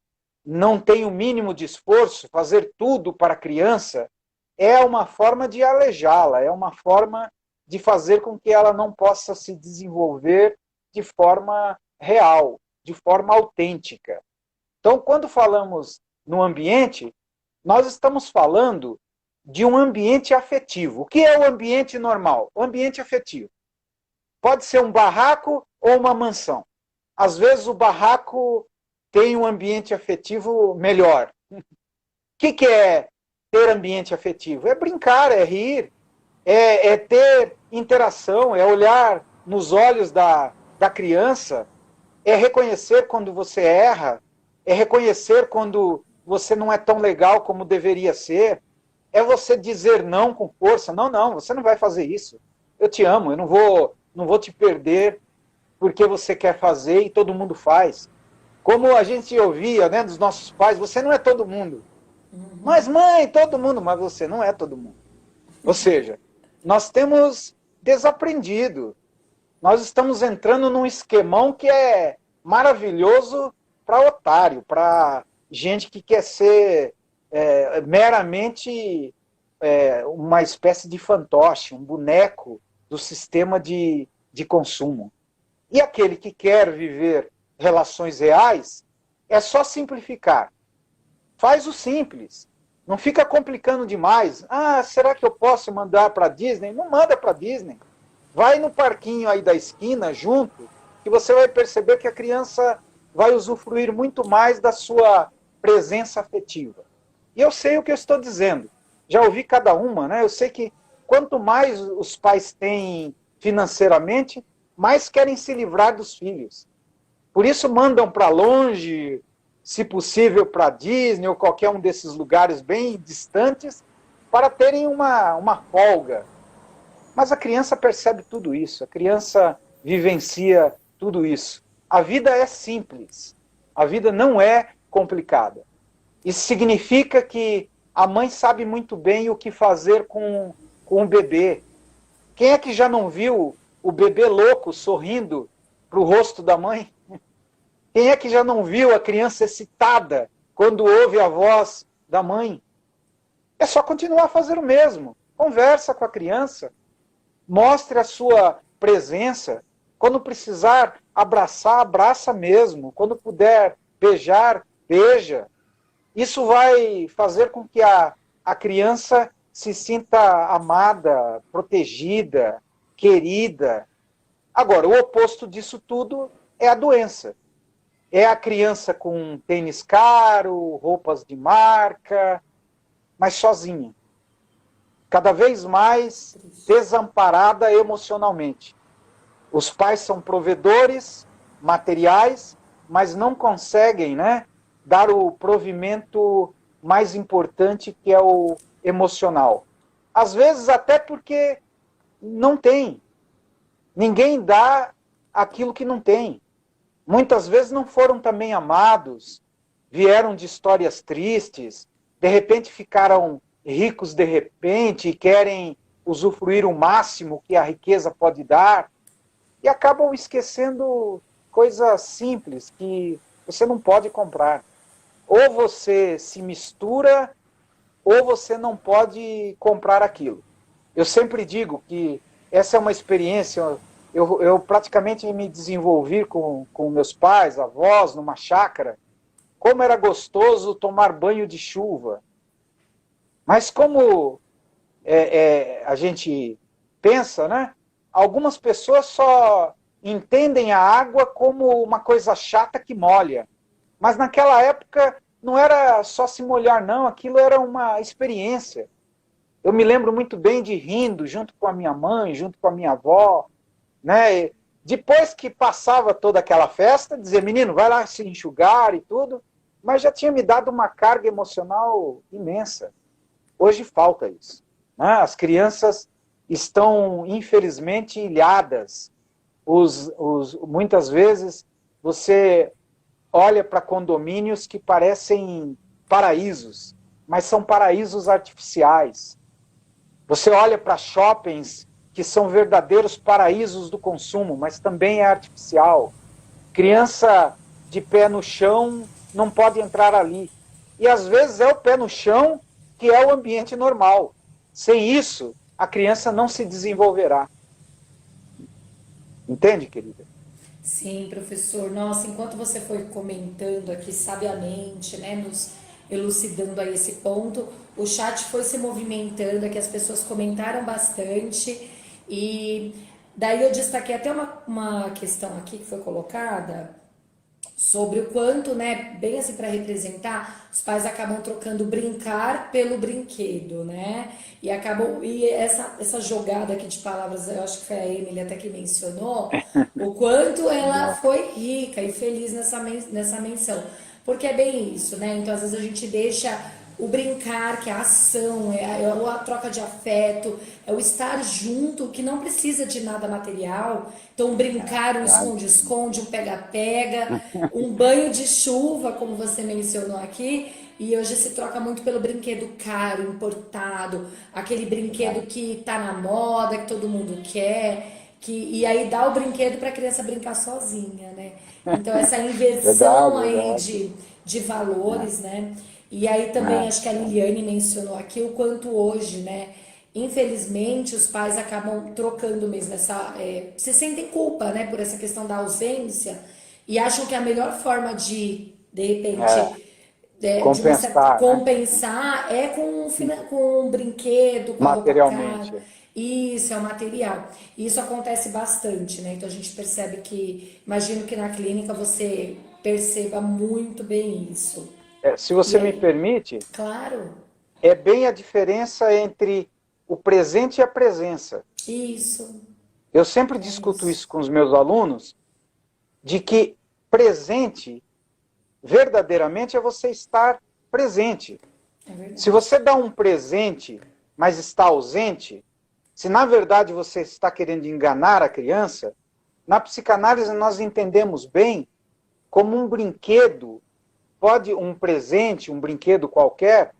não tenha o mínimo de esforço, fazer tudo para a criança, é uma forma de alejá-la, é uma forma de fazer com que ela não possa se desenvolver de forma real, de forma autêntica. Então, quando falamos no ambiente, nós estamos falando de um ambiente afetivo. O que é o ambiente normal? O ambiente afetivo. Pode ser um barraco ou uma mansão. Às vezes o barraco tem um ambiente afetivo melhor. O que é ter ambiente afetivo? É brincar, é rir, é ter interação, é olhar nos olhos da criança, é reconhecer quando você erra, é reconhecer quando você não é tão legal como deveria ser, é você dizer não com força. Não, não, você não vai fazer isso. Eu te amo, eu não vou te perder porque você quer fazer e todo mundo faz. Como a gente ouvia, né, dos nossos pais, você não é todo mundo. Mas mãe, todo mundo, mas você não é todo mundo. Ou seja, nós temos desaprendido. Nós estamos entrando num esquemão que é maravilhoso para otário, para gente que quer ser meramente uma espécie de fantoche, um boneco do sistema de consumo. E aquele que quer viver relações reais, é só simplificar. Faz o simples. Não fica complicando demais. Ah, será que eu posso mandar para a Disney? Não manda para a Disney. Vai no parquinho aí da esquina, junto, que você vai perceber que a criança vai usufruir muito mais da sua presença afetiva. E eu sei o que eu estou dizendo. Já ouvi cada uma, né? Eu sei que quanto mais os pais têm financeiramente, mais querem se livrar dos filhos. Por isso mandam para longe, se possível para Disney ou qualquer um desses lugares bem distantes, para terem uma folga. Mas a criança percebe tudo isso, a criança vivencia tudo isso. A vida é simples, a vida não é complicada. Isso significa que a mãe sabe muito bem o que fazer com o bebê. Quem é que já não viu o bebê louco sorrindo para o rosto da mãe? Quem é que já não viu a criança excitada quando ouve a voz da mãe? É só continuar a fazer o mesmo. Conversa com a criança, mostre a sua presença. Quando precisar abraçar, abraça mesmo. Quando puder beijar, beija. Isso vai fazer com que a criança se sinta amada, protegida, querida. Agora, o oposto disso tudo é a doença. É a criança com tênis caro, roupas de marca, mas sozinha. Cada vez mais desamparada emocionalmente. Os pais são provedores materiais, mas não conseguem, né, dar o provimento mais importante, que é o emocional. Às vezes até porque não tem. Ninguém dá aquilo que não tem. Muitas vezes não foram também amados, vieram de histórias tristes, de repente ficaram ricos de repente e querem usufruir o máximo que a riqueza pode dar. e acabam esquecendo coisas simples que você não pode comprar. Ou você se mistura, ou você não pode comprar aquilo. Eu sempre digo que essa é uma experiência, eu praticamente me desenvolvi com meus pais, avós, numa chácara, como era gostoso tomar banho de chuva. Mas como a gente pensa, né? Algumas pessoas só entendem a água como uma coisa chata que molha. Mas naquela época não era só se molhar, não. Aquilo era uma experiência. Eu me lembro muito bem de rindo junto com a minha mãe, junto com a minha avó, né? E depois que passava toda aquela festa, dizer, menino, vai lá se enxugar e tudo, mas já tinha me dado uma carga emocional imensa. Hoje falta isso, né? As crianças estão, infelizmente, ilhadas. Muitas vezes você olha para condomínios que parecem paraísos, mas são paraísos artificiais. Você olha para shoppings que são verdadeiros paraísos do consumo, mas também é artificial. Criança de pé no chão não pode entrar ali. E às vezes é o pé no chão que é o ambiente normal. Sem isso, a criança não se desenvolverá. Entende, querida? Sim, professor. Nossa, enquanto você foi comentando aqui sabiamente, né, nos elucidando a esse ponto, o chat foi se movimentando, aqui as pessoas comentaram bastante e daí eu destaquei até uma questão aqui que foi colocada sobre o quanto, né, bem assim para representar, os pais acabam trocando brincar pelo brinquedo, né? E acabam e essa jogada aqui de palavras, eu acho que foi a Emily até que mencionou, o quanto ela foi rica e feliz nessa menção. Porque é bem isso, né? Então, às vezes a gente deixa o brincar, que é a ação, a troca de afeto, é o estar junto, que não precisa de nada material. Então, brincar, um esconde-esconde, um pega-pega, um banho de chuva, como você mencionou aqui. E hoje se troca muito pelo brinquedo caro, importado, aquele brinquedo que tá na moda, que todo mundo quer. E aí dá o brinquedo para a criança brincar sozinha, né? Então essa inversão Verdade, aí verdade. de valores, né? E aí também acho que a Liliane mencionou aqui o quanto hoje, né? Infelizmente os pais acabam trocando mesmo se sentem culpa, né? Por essa questão da ausência e acham que a melhor forma de repente de uma certa Compensar, né? compensar é com um brinquedo, com a roupa cara. Materialmente. Isso é o material. E isso acontece bastante, né? Então a gente percebe que, imagino que na clínica você perceba muito bem isso. Se E você me aí, permite, claro, é bem a diferença entre o presente e a presença. isso, Eu sempre é discuto isso. isso com os meus alunos, de que presente, verdadeiramente, é você estar presente. É Se verdade. você dá um presente, mas está ausente, se na verdade você está querendo enganar a criança, na psicanálise nós entendemos bem como um brinquedo, um presente, um brinquedo qualquer,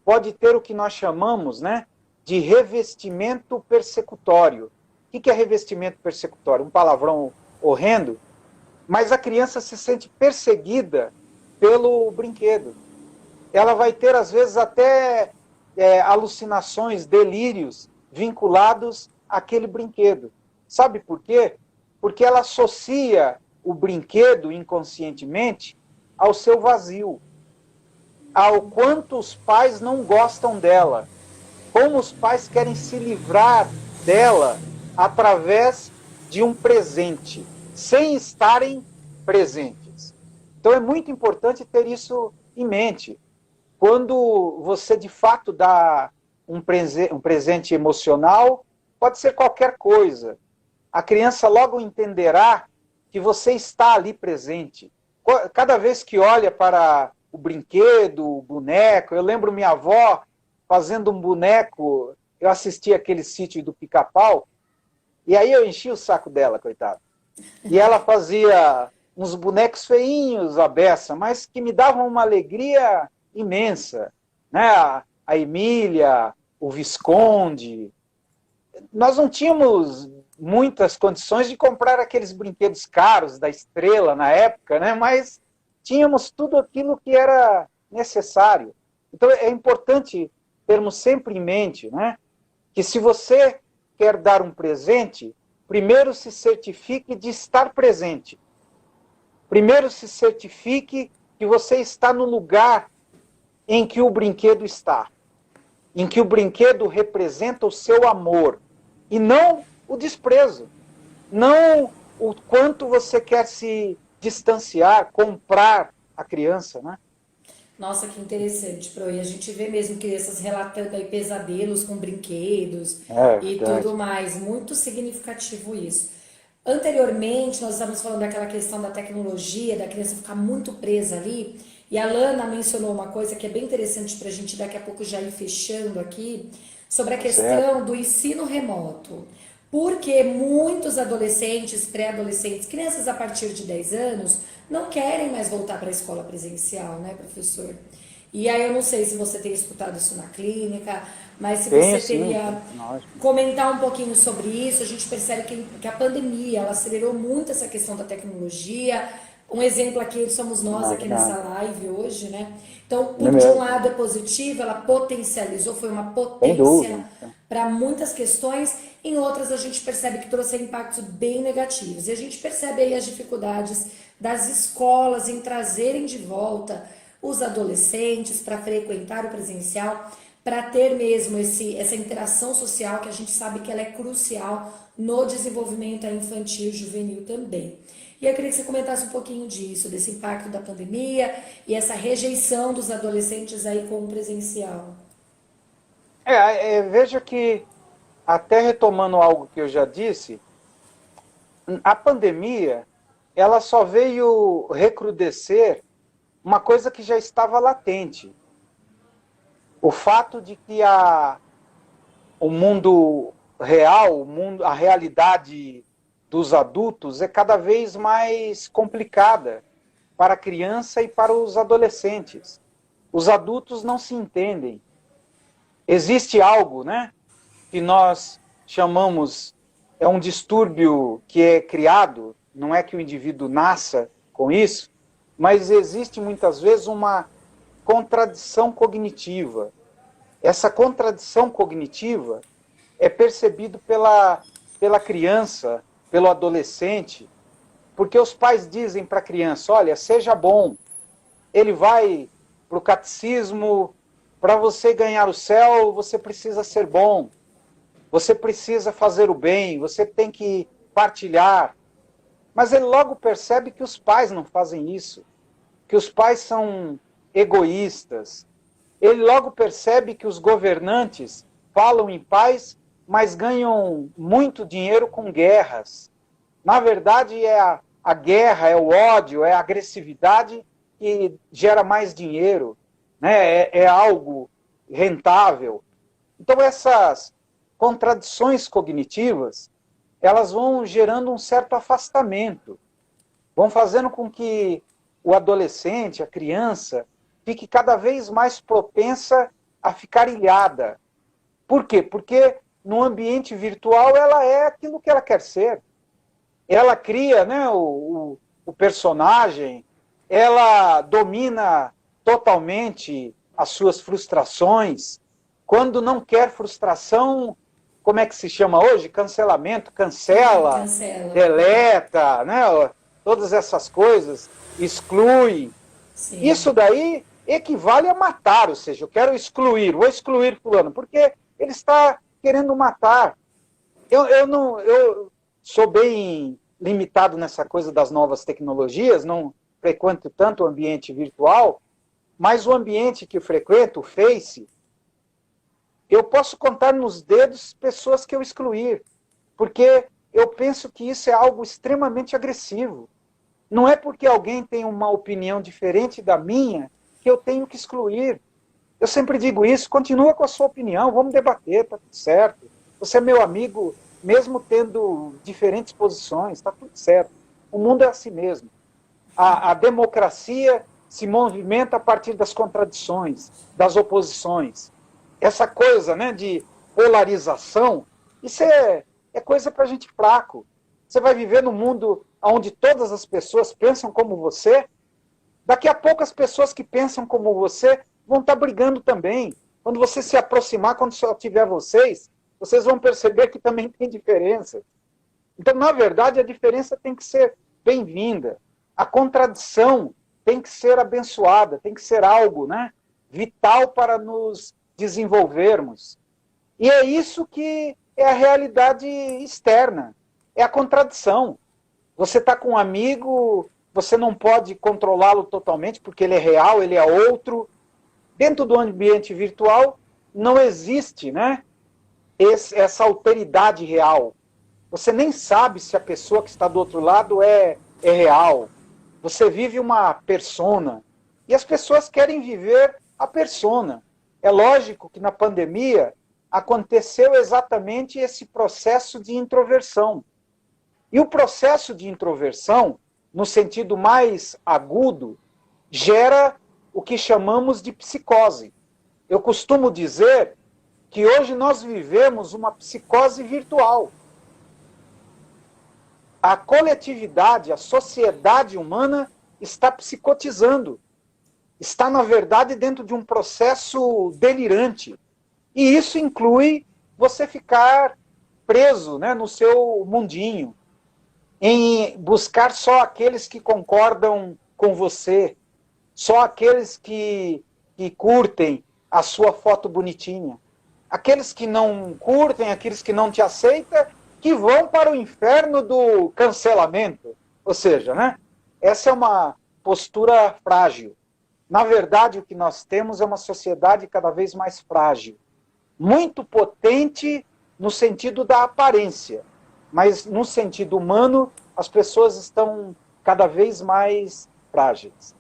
pode ter o que nós chamamos, né, de revestimento persecutório. O que é revestimento persecutório? Um palavrão horrendo, mas a criança se sente perseguida pelo brinquedo. Ela vai ter, às vezes, até alucinações, delírios vinculados àquele brinquedo. Sabe por quê? Porque ela associa o brinquedo inconscientemente ao seu vazio, ao quanto os pais não gostam dela, como os pais querem se livrar dela através de um presente, sem estarem presentes. Então é muito importante ter isso em mente. Quando você de fato dá um presente emocional, pode ser qualquer coisa. A criança logo entenderá que você está ali presente. Cada vez que olha para o brinquedo, o boneco, eu lembro minha avó fazendo um boneco, eu assisti aquele sítio do Pica-Pau, e aí eu enchi o saco dela, coitada. E ela fazia uns bonecos feinhos, a beça, mas que me davam uma alegria imensa. Né? A Emília, o Visconde. Nós não tínhamos muitas condições de comprar aqueles brinquedos caros da Estrela na época, né? Mas tínhamos tudo aquilo que era necessário. Então é importante termos sempre em mente, né, que se você quer dar um presente, primeiro se certifique de estar presente. Primeiro se certifique que você está no lugar em que o brinquedo está, em que o brinquedo representa o seu amor, e não o desprezo, não o quanto você quer se distanciar, comprar a criança, né? Nossa, que interessante, Pro. E a gente vê mesmo crianças relatando aí pesadelos com brinquedos É e verdade. tudo mais. Muito significativo isso. Anteriormente, nós estávamos falando daquela questão da tecnologia, da criança ficar muito presa ali. E a Lana mencionou uma coisa que é bem interessante para a gente daqui a pouco já ir fechando aqui, sobre a Certo. questão do ensino remoto. Porque muitos adolescentes, pré-adolescentes, crianças a partir de 10 anos, não querem mais voltar para a escola presencial, né, professor? E aí eu não sei se você tem escutado isso na clínica, mas se Tenho você sim, teria lógico. comentar um pouquinho sobre isso, a gente percebe que a pandemia ela acelerou muito essa questão da tecnologia. Um exemplo aqui somos nós É aqui nessa verdade. live hoje, né? Então, É de um mesmo, lado é positivo, ela potencializou, foi uma sem potência dúvida. para muitas questões, em outras a gente percebe que trouxe impactos bem negativos. E a gente percebe aí as dificuldades das escolas em trazerem de volta os adolescentes para frequentar o presencial, para ter mesmo essa interação social que a gente sabe que ela é crucial no desenvolvimento infantil e juvenil também. E eu queria que você comentasse um pouquinho disso, desse impacto da pandemia e essa rejeição dos adolescentes aí com o presencial. Veja que, até retomando algo que eu já disse, a pandemia ela só veio recrudescer uma coisa que já estava latente. O fato de que o mundo real, a realidade dos adultos é cada vez mais complicada para a criança e para os adolescentes. Os adultos não se entendem. Existe algo, né, que nós chamamos, é um distúrbio que é criado, não é que o indivíduo nasça com isso, mas existe muitas vezes uma contradição cognitiva. Essa contradição cognitiva é percebido pela criança, pelo adolescente, porque os pais dizem para a criança, olha, seja bom, ele vai para o catecismo, para você ganhar o céu, você precisa ser bom, você precisa fazer o bem, você tem que partilhar. Mas ele logo percebe que os pais não fazem isso, que os pais são egoístas. Ele logo percebe que os governantes falam em paz, mas ganham muito dinheiro com guerras. Na verdade, é a guerra, é o ódio, é a agressividade que gera mais dinheiro, né? É algo rentável. Então, essas contradições cognitivas, elas vão gerando um certo afastamento, vão fazendo com que o adolescente, a criança, fique cada vez mais propensa a ficar ilhada. Por quê? Porque no ambiente virtual ela é aquilo que ela quer ser. Ela cria, né, o personagem, ela domina totalmente as suas frustrações. Quando não quer frustração, como é que se chama hoje? Cancelamento, cancela, Cancela. deleta, né, todas essas coisas, exclui. Sim. Isso daí equivale a matar, ou seja, eu quero excluir, vou excluir fulano, porque ele está querendo matar. Eu sou bem limitado nessa coisa das novas tecnologias, não frequento tanto o ambiente virtual, mas o ambiente que eu frequento, o Face, eu posso contar nos dedos pessoas que eu excluir, porque eu penso que isso é algo extremamente agressivo. Não é porque alguém tem uma opinião diferente da minha que eu tenho que excluir. Eu sempre digo isso, continua com a sua opinião, vamos debater, tá tudo certo. Você é meu amigo, mesmo tendo diferentes posições, está tudo certo. O mundo é assim mesmo. A democracia se movimenta a partir das contradições, das oposições. Essa coisa, né, de polarização, isso é coisa para gente fraco. Você vai viver num mundo onde todas as pessoas pensam como você, daqui a pouco as pessoas que pensam como você vão estar brigando também. Quando você se aproximar, quando só tiver vocês vão perceber que também tem diferença. Então, na verdade, a diferença tem que ser bem-vinda. A contradição tem que ser abençoada, tem que ser algo, né, vital para nos desenvolvermos. E é isso que é a realidade externa, é a contradição. Você está com um amigo, você não pode controlá-lo totalmente, porque ele é real, ele é outro. Dentro do ambiente virtual, não existe, né, essa alteridade real. Você nem sabe se a pessoa que está do outro lado é real. Você vive uma persona. E as pessoas querem viver a persona. É lógico que na pandemia aconteceu exatamente esse processo de introversão. E o processo de introversão, no sentido mais agudo, gera o que chamamos de psicose. Eu costumo dizer que hoje nós vivemos uma psicose virtual. A coletividade, a sociedade humana está psicotizando. Está, na verdade, dentro de um processo delirante. E isso inclui você ficar preso, né, no seu mundinho, em buscar só aqueles que concordam com você, só aqueles que curtem a sua foto bonitinha. Aqueles que não curtem, aqueles que não te aceitam, que vão para o inferno do cancelamento. Ou seja, né, essa é uma postura frágil. Na verdade, o que nós temos é uma sociedade cada vez mais frágil. Muito potente no sentido da aparência, mas no sentido humano, as pessoas estão cada vez mais frágeis.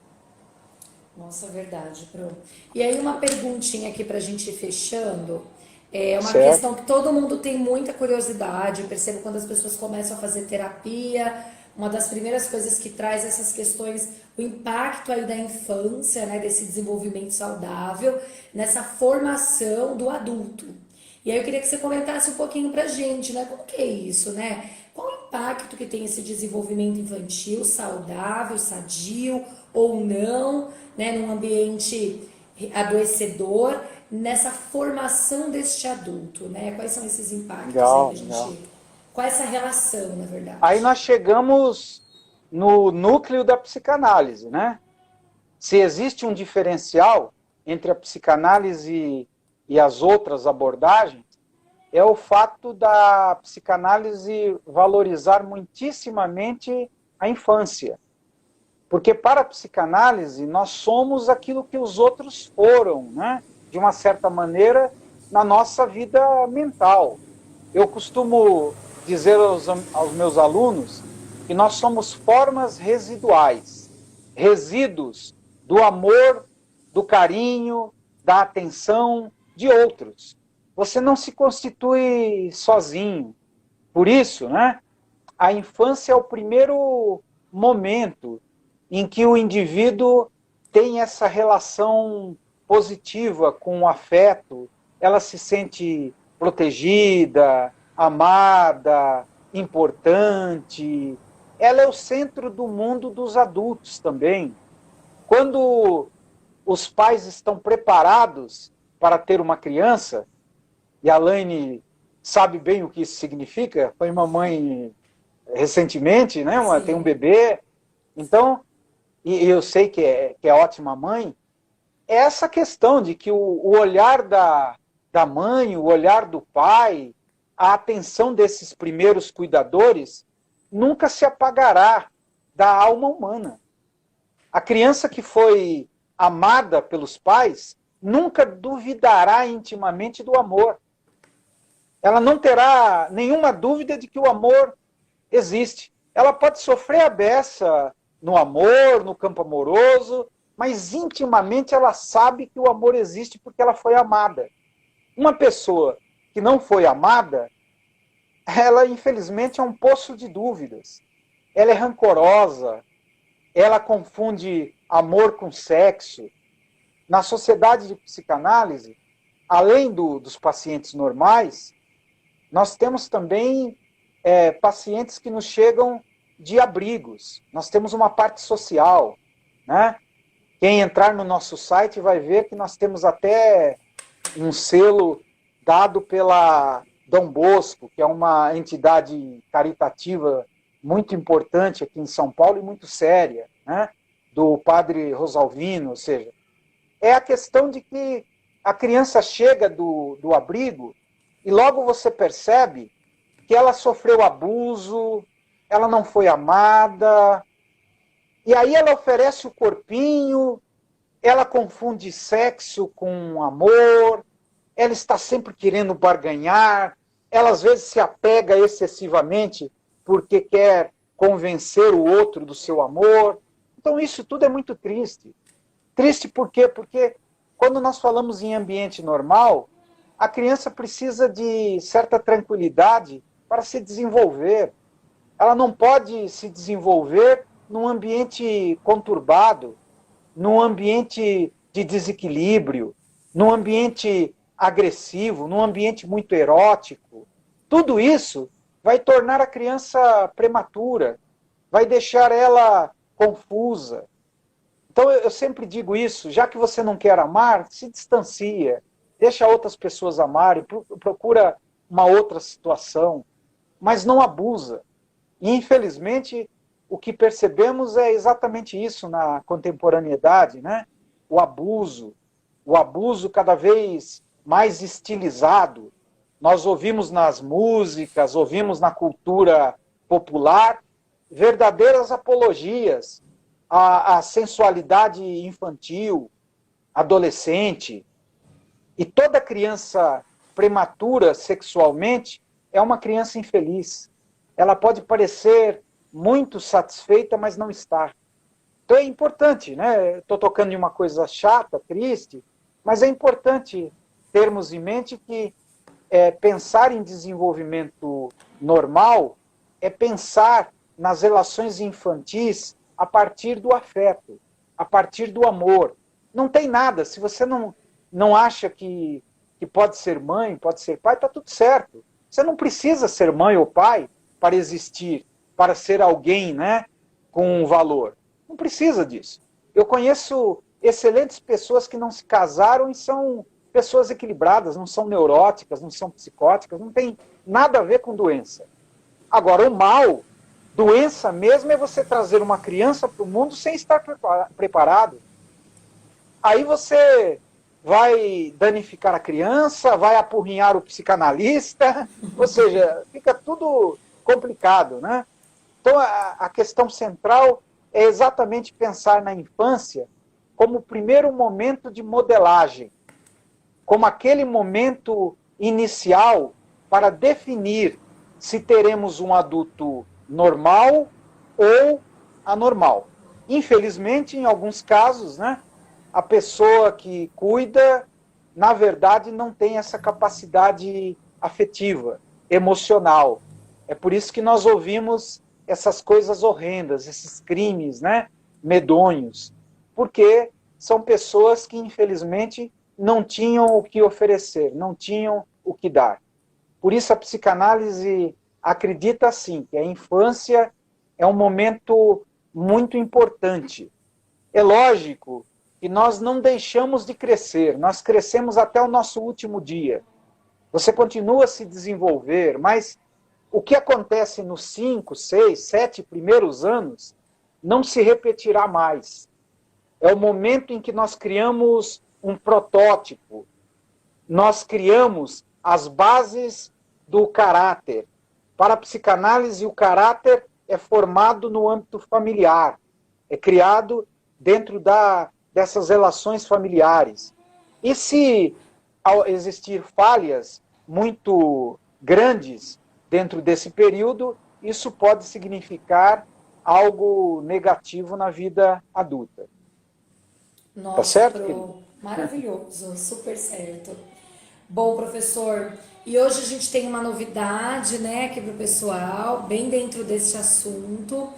Nossa, verdade, Pro. E aí uma perguntinha aqui para a gente ir fechando. É uma Certo? questão que todo mundo tem muita curiosidade. Eu percebo quando as pessoas começam a fazer terapia, uma das primeiras coisas que traz essas questões, o impacto aí da infância, né, desse desenvolvimento saudável, nessa formação do adulto. E aí eu queria que você comentasse um pouquinho pra gente, né, como que é isso, né? Qual o impacto que tem esse desenvolvimento infantil saudável, sadio ou não, né, num ambiente adoecedor, nessa formação deste adulto, né? Quais são esses impactos aí Legal, que a legal. gente... Qual é essa relação, na Aí verdade? nós chegamos no núcleo da psicanálise, né? Se existe um diferencial entre a psicanálise e as outras abordagens, é o fato da psicanálise valorizar muitíssimamente a infância. Porque para a psicanálise, nós somos aquilo que os outros foram, né? De uma certa maneira, na nossa vida mental. Eu costumo dizer aos meus alunos que nós somos formas residuais, resíduos do amor, do carinho, da atenção de outros. Você não se constitui sozinho. Por isso, né, a infância é o primeiro momento em que o indivíduo tem essa relação positiva com o afeto, ela se sente protegida, amada, importante. Ela é o centro do mundo dos adultos também. Quando os pais estão preparados para ter uma criança, e a Laine sabe bem o que isso significa, foi mamãe recentemente, né? Tem um Sim. bebê. Então, e eu sei que é ótima mãe, é essa questão de que o olhar da mãe, o olhar do pai, a atenção desses primeiros cuidadores, nunca se apagará da alma humana. A criança que foi amada pelos pais nunca duvidará intimamente do amor. Ela não terá nenhuma dúvida de que o amor existe. Ela pode sofrer a beça no amor, no campo amoroso, mas intimamente ela sabe que o amor existe porque ela foi amada. Uma pessoa que não foi amada, ela infelizmente é um poço de dúvidas. Ela é rancorosa, ela confunde amor com sexo. Na sociedade de psicanálise, além dos pacientes normais, nós temos também pacientes que nos chegam de abrigos. Nós temos uma parte social, né? Quem entrar no nosso site vai ver que nós temos até um selo dado pela Dom Bosco, que é uma entidade caritativa muito importante aqui em São Paulo e muito séria, né? Do padre Rosalvino, ou seja, é a questão de que a criança chega do abrigo e logo você percebe que ela sofreu abuso, ela não foi amada, e aí ela oferece o corpinho, ela confunde sexo com amor, ela está sempre querendo barganhar, ela às vezes se apega excessivamente porque quer convencer o outro do seu amor. Então isso tudo é muito triste. Triste por quê? Porque quando nós falamos em ambiente normal, a criança precisa de certa tranquilidade para se desenvolver. Ela não pode se desenvolver num ambiente conturbado, num ambiente de desequilíbrio, num ambiente agressivo, num ambiente muito erótico. Tudo isso vai tornar a criança prematura, vai deixar ela confusa. Então eu sempre digo isso, já que você não quer amar, se distancia, deixa outras pessoas amarem, procura uma outra situação, mas não abusa. E, infelizmente, o que percebemos é exatamente isso na contemporaneidade, né? O abuso cada vez mais estilizado. Nós ouvimos nas músicas, ouvimos na cultura popular verdadeiras apologias à sensualidade infantil, adolescente. E toda criança prematura sexualmente é uma criança infeliz. Ela pode parecer muito satisfeita, mas não está. Então é importante, né? Estou tocando em uma coisa chata, triste, mas é importante termos em mente que pensar em desenvolvimento normal é pensar nas relações infantis a partir do afeto, a partir do amor. Não tem nada, se você não acha que pode ser mãe, pode ser pai, está tudo certo. Você não precisa ser mãe ou pai para existir, para ser alguém, né, com valor. Não precisa disso. Eu conheço excelentes pessoas que não se casaram e são pessoas equilibradas, não são neuróticas, não são psicóticas, não tem nada a ver com doença. Agora, o mal, doença mesmo, é você trazer uma criança para o mundo sem estar preparado. Aí você vai danificar a criança, vai apurrinhar o psicanalista, ou seja, fica tudo complicado, né? Então, a questão central é exatamente pensar na infância como o primeiro momento de modelagem, como aquele momento inicial para definir se teremos um adulto normal ou anormal. Infelizmente, em alguns casos, né, a pessoa que cuida, na verdade, não tem essa capacidade afetiva, emocional. É por isso que nós ouvimos essas coisas horrendas, esses crimes, né, medonhos, porque são pessoas que, infelizmente, não tinham o que oferecer, não tinham o que dar. Por isso a psicanálise acredita, assim, que a infância é um momento muito importante. É lógico que nós não deixamos de crescer, nós crescemos até o nosso último dia. Você continua a se desenvolver, mas o que acontece nos 5, 6, 7 primeiros anos não se repetirá mais. É o momento em que nós criamos um protótipo, nós criamos as bases do caráter. Para a psicanálise, o caráter é formado no âmbito familiar, é criado dentro dessas relações familiares. E se ao existir falhas muito grandes dentro desse período, isso pode significar algo negativo na vida adulta. Nossa, tá certo, maravilhoso, super certo. Bom, professor, e hoje a gente tem uma novidade, né, aqui para o pessoal, bem dentro desse assunto.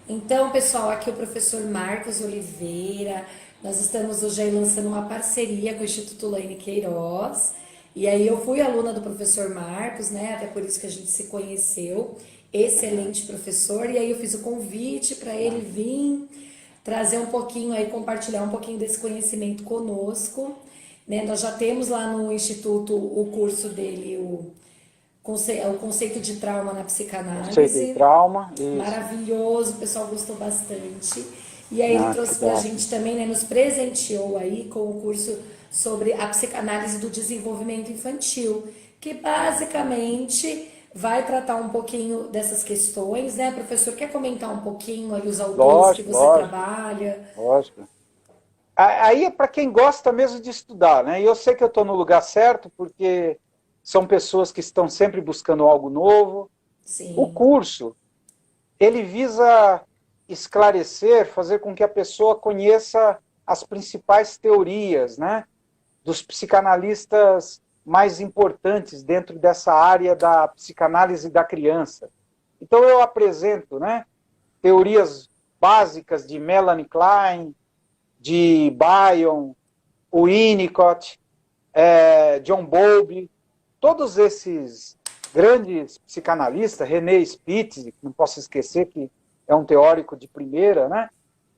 Então, pessoal, aqui é o professor Marcos Oliveira. Nós estamos hoje aí lançando uma parceria com o Instituto Laine Queiroz. E aí eu fui aluna do professor Marcos, né? Até por isso que a gente se conheceu. Excelente professor. E aí eu fiz o convite para ele vir trazer um pouquinho aí, compartilhar um pouquinho desse conhecimento conosco. Né? Nós já temos lá no Instituto o curso dele, o conceito de trauma na Conceito de psicanálise. trauma, isso. Maravilhoso, o pessoal gostou bastante. E aí ele Que trouxe pra bom. gente também, né, nos presenteou aí com o curso sobre a psicanálise do desenvolvimento infantil, que basicamente vai tratar um pouquinho dessas questões, né, professor? Quer comentar um pouquinho aí os autores que Lógico, você lógico, trabalha? lógico. Aí é para quem gosta mesmo de estudar, né? E eu sei que eu estou no lugar certo, porque são pessoas que estão sempre buscando algo novo. O Sim, curso, ele visa esclarecer, fazer com que a pessoa conheça as principais teorias, né, dos psicanalistas mais importantes dentro dessa área da psicanálise da criança. Então eu apresento, né, teorias básicas de Melanie Klein, de Bion, Winnicott, John Bowlby, todos esses grandes psicanalistas, René Spitz, não posso esquecer que é um teórico de primeira, né,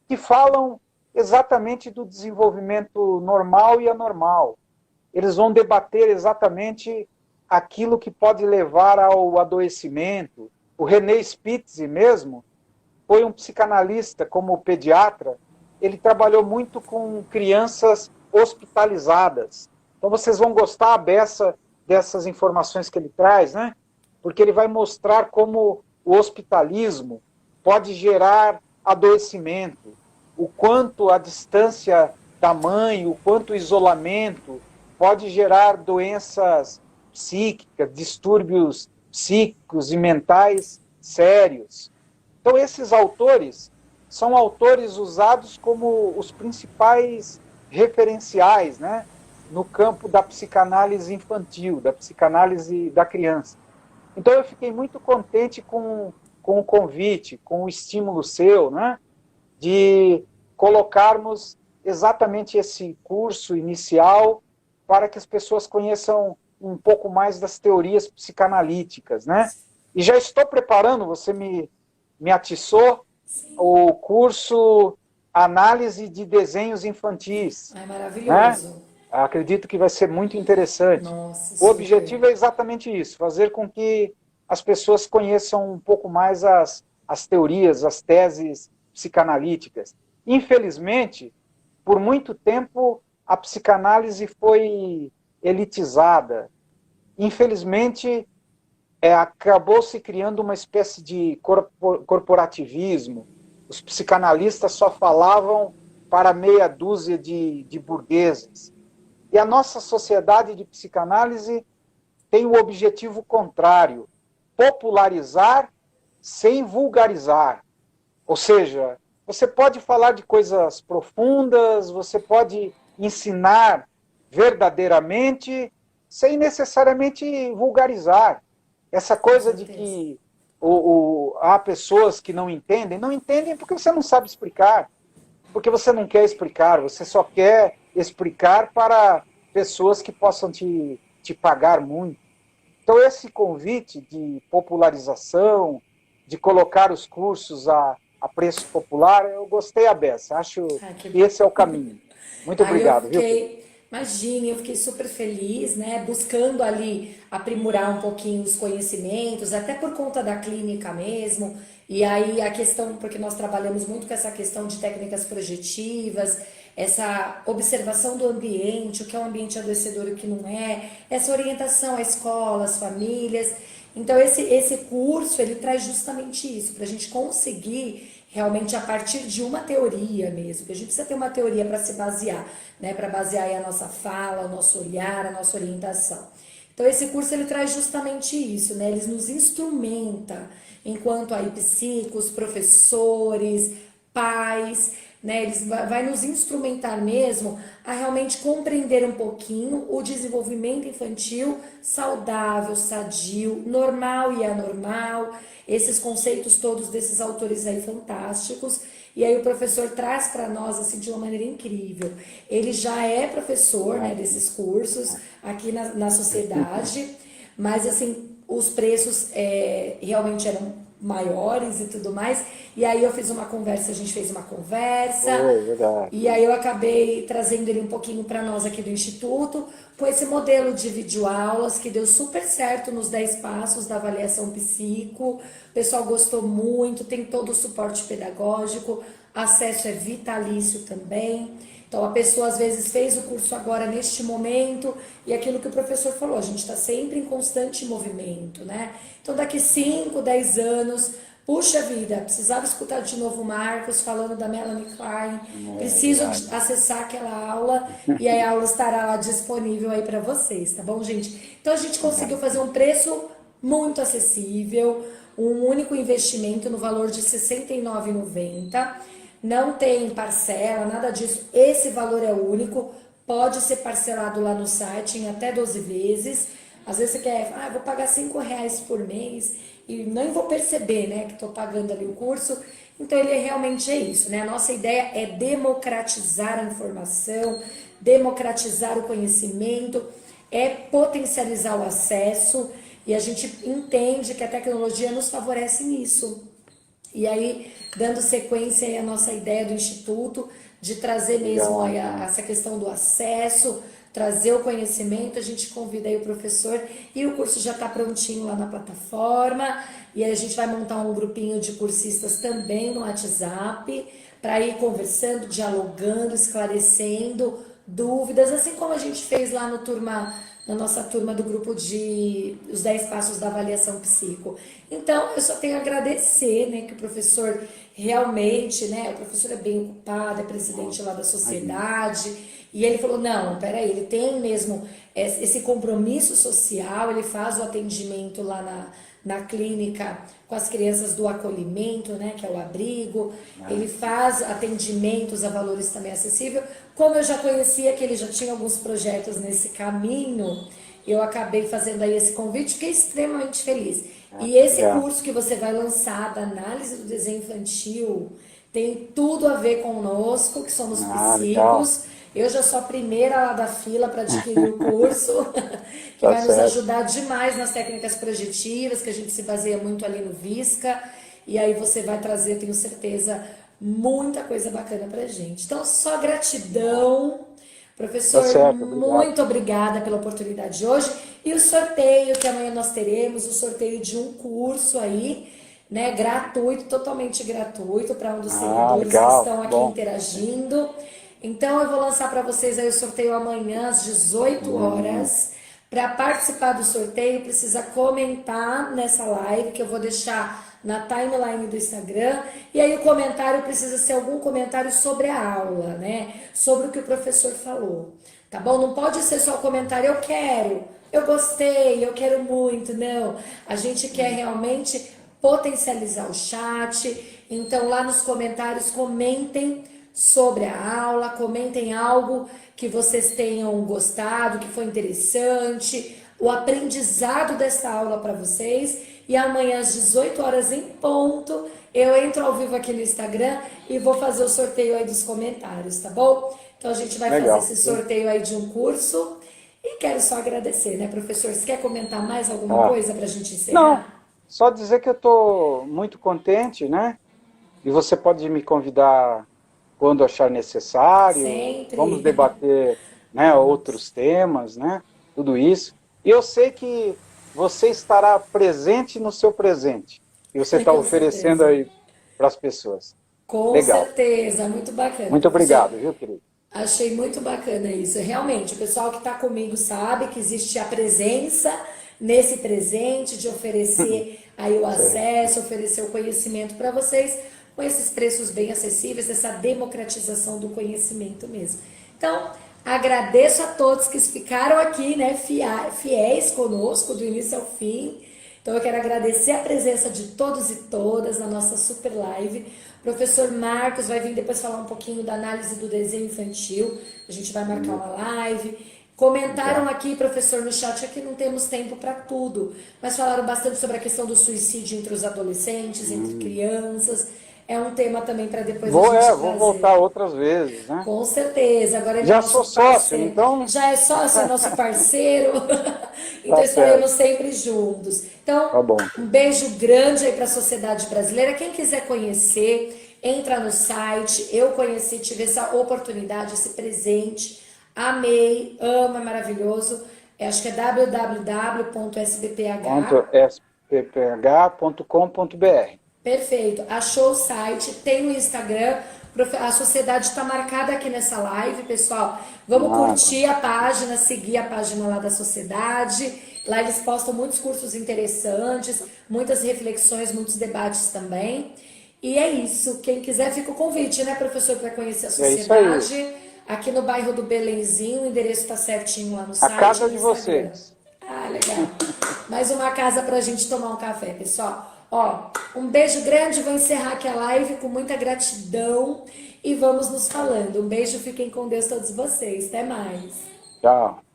que falam exatamente do desenvolvimento normal e anormal. Eles vão debater exatamente aquilo que pode levar ao adoecimento. O René Spitz mesmo foi um psicanalista como pediatra, ele trabalhou muito com crianças hospitalizadas. Então vocês vão gostar dessas informações que ele traz, né? Porque ele vai mostrar como o hospitalismo pode gerar adoecimento, o quanto a distância da mãe, o quanto o isolamento pode gerar doenças psíquicas, distúrbios psíquicos e mentais sérios. Então esses autores são autores usados como os principais referenciais, né, no campo da psicanálise infantil, da psicanálise da criança. Então eu fiquei muito contente com o convite, com o estímulo seu, né, de colocarmos exatamente esse curso inicial para que as pessoas conheçam um pouco mais das teorias psicanalíticas, né? E já estou preparando, você me atiçou, o curso Análise de Desenhos Infantis, é né? maravilhoso. Acredito que vai ser muito interessante. Nossa, O super. objetivo é exatamente isso, fazer com que as pessoas conheçam um pouco mais as teorias, as teses psicanalíticas. Infelizmente, por muito tempo, a psicanálise foi elitizada. Infelizmente, acabou se criando uma espécie de corporativismo. Os psicanalistas só falavam para meia dúzia de burgueses. E a nossa sociedade de psicanálise tem o objetivo contrário: popularizar sem vulgarizar. Ou seja, você pode falar de coisas profundas, você pode ensinar verdadeiramente, sem necessariamente vulgarizar. Essa Com coisa de certeza. que há pessoas que não entendem, não entendem porque você não sabe explicar, porque você não quer explicar, você só quer explicar para pessoas que possam te pagar muito. Então, esse convite de popularização, de colocar os cursos a preço popular, eu gostei a beça. Acho Ah, que que bom. esse é o caminho. Muito Aí eu obrigado, viu, querido? fiquei, imagine, eu fiquei super feliz, né? Buscando ali aprimorar um pouquinho os conhecimentos, até por conta da clínica mesmo. E aí a questão, porque nós trabalhamos muito com essa questão de técnicas projetivas, essa observação do ambiente, o que é um ambiente adoecedor e o que não é, essa orientação à escola, às famílias. Então esse curso ele traz justamente isso, para a gente conseguir realmente a partir de uma teoria mesmo, que a gente precisa ter uma teoria para se basear, né, para basear aí a nossa fala, o nosso olhar, a nossa orientação. Então esse curso ele traz justamente isso, né? Ele nos instrumenta enquanto aí psicos, professores, pais, né? Eles vai nos instrumentar mesmo a realmente compreender um pouquinho o desenvolvimento infantil saudável, sadio, normal e anormal, esses conceitos todos desses autores aí fantásticos. E aí o professor traz para nós assim de uma maneira incrível. Ele já é professor, né, desses cursos aqui na sociedade, mas assim os preços realmente eram maiores e tudo mais. E aí eu fiz uma conversa, a gente fez uma conversa. Foi, verdade. E aí eu acabei trazendo ele um pouquinho para nós aqui do Instituto, com esse modelo de videoaulas que deu super certo nos 10 passos da avaliação psico. O pessoal gostou muito, tem todo o suporte pedagógico, acesso é vitalício também. Então a pessoa às vezes fez o curso agora neste momento e aquilo que o professor falou, a gente está sempre em constante movimento, né? Então daqui 5, 10 anos, puxa vida, precisava escutar de novo o Marcos falando da Melanie Klein, preciso acessar aquela aula e aí a aula estará lá disponível aí para vocês, tá bom, gente? Então a gente conseguiu fazer um preço muito acessível, um único investimento no valor de R$ 69,90. Não tem parcela, nada disso. Esse valor é único. Pode ser parcelado lá no site em até 12 vezes. Às vezes você quer, vou pagar R$ 5 por mês e nem vou perceber, né, que estou pagando ali o curso. Então ele realmente é isso, né? A nossa ideia é democratizar a informação, democratizar o conhecimento, é potencializar o acesso e a gente entende que a tecnologia nos favorece nisso. E aí, dando sequência aí à nossa ideia do Instituto, de trazer mesmo aí essa questão do acesso, trazer o conhecimento, a gente convida aí o professor e o curso já está prontinho lá na plataforma e aí a gente vai montar um grupinho de cursistas também no WhatsApp para ir conversando, dialogando, esclarecendo dúvidas, assim como a gente fez lá no na nossa turma do grupo de os 10 passos da avaliação psico. Então, eu só tenho a agradecer, né, que o professor realmente, né, o professor é bem ocupado, é presidente lá da sociedade, e ele falou, não, peraí, ele tem mesmo esse compromisso social, ele faz o atendimento lá na clínica com as crianças do acolhimento, né, que é o abrigo, ele faz atendimentos a valores também acessíveis. Como eu já conhecia que ele já tinha alguns projetos nesse caminho, eu acabei fazendo aí esse convite, fiquei extremamente feliz. E esse curso que você vai lançar da análise do desenho infantil tem tudo a ver conosco, que somos psicólogos. Eu já sou a primeira lá da fila para adquirir o curso, que vai nos ajudar demais nas técnicas projetivas, que a gente se baseia muito ali no VISCA, e aí você vai trazer, tenho certeza, muita coisa bacana pra gente. Então, só gratidão. Professor, muito obrigada pela oportunidade de hoje. E o sorteio que amanhã nós teremos, o sorteio de um curso aí, né, gratuito, totalmente gratuito, para um dos seguidores que estão aqui interagindo. Então, eu vou lançar para vocês aí o sorteio amanhã às 18 horas. Para participar do sorteio, precisa comentar nessa live, que eu vou deixar na timeline do Instagram. E aí o comentário precisa ser algum comentário sobre a aula, né? Sobre o que o professor falou. Tá bom? Não pode ser só o comentário, eu quero, eu gostei, eu quero muito. Não. A gente quer realmente potencializar o chat. Então, lá nos comentários, comentem sobre a aula, comentem algo que vocês tenham gostado, que foi interessante, o aprendizado desta aula para vocês. E amanhã às 18 horas em ponto, eu entro ao vivo aqui no Instagram e vou fazer o sorteio aí dos comentários, tá bom? Então a gente vai fazer esse sorteio aí de um curso. E quero só agradecer, né, professor? Você quer comentar mais alguma coisa para a gente encerrar? Não, só dizer que eu estou muito contente, né? E você pode me convidar quando achar necessário. Sempre. Vamos debater, né, outros temas, né? Tudo isso. E eu sei que você estará presente no seu presente. E você está oferecendo aí para as pessoas. Com certeza, muito bacana. Muito obrigado, viu, querido? Achei muito bacana isso. Realmente, o pessoal que está comigo sabe que existe a presença nesse presente de oferecer aí o acesso, oferecer o conhecimento para vocês com esses preços bem acessíveis, essa democratização do conhecimento mesmo. Então, agradeço a todos que ficaram aqui, né, fiéis conosco do início ao fim. Então, eu quero agradecer a presença de todos e todas na nossa super live. O professor Marcos vai vir depois falar um pouquinho da análise do desenho infantil. A gente vai marcar uma live. Comentaram aqui, professor, no chat, aqui não temos tempo para tudo, mas falaram bastante sobre a questão do suicídio entre os adolescentes, entre crianças. é um tema também para depois Vou, a gente vou trazer. voltar outras vezes, né? Com certeza. Agora ele é Já nosso sou sócio, parceiro. então Já é sócio, é nosso parceiro. Então tá estaremos certo. sempre juntos. Então, Tá bom. um beijo grande aí para a sociedade brasileira. Quem quiser conhecer, entra no site. Eu conheci, tive essa oportunidade, esse presente. Amei, amo, é maravilhoso. Acho que é www.sbph. .spph.com.br. Perfeito. Achou o site, tem o Instagram. A sociedade está marcada aqui nessa live, pessoal. Vamos Nada. curtir a página, seguir a página lá da sociedade. Lá eles postam muitos cursos interessantes, muitas reflexões, muitos debates também. E é isso. Quem quiser, fica o convite, né, professor, para conhecer a É isso aí. sociedade. Aqui no bairro do Belenzinho, o endereço está certinho lá no A site e casa no de Instagram. vocês. Ah, legal. Mais uma casa pra gente tomar um café, pessoal. Ó, um beijo grande, vou encerrar aqui a live com muita gratidão e vamos nos falando. Um beijo, fiquem com Deus todos vocês. Até mais. Tchau.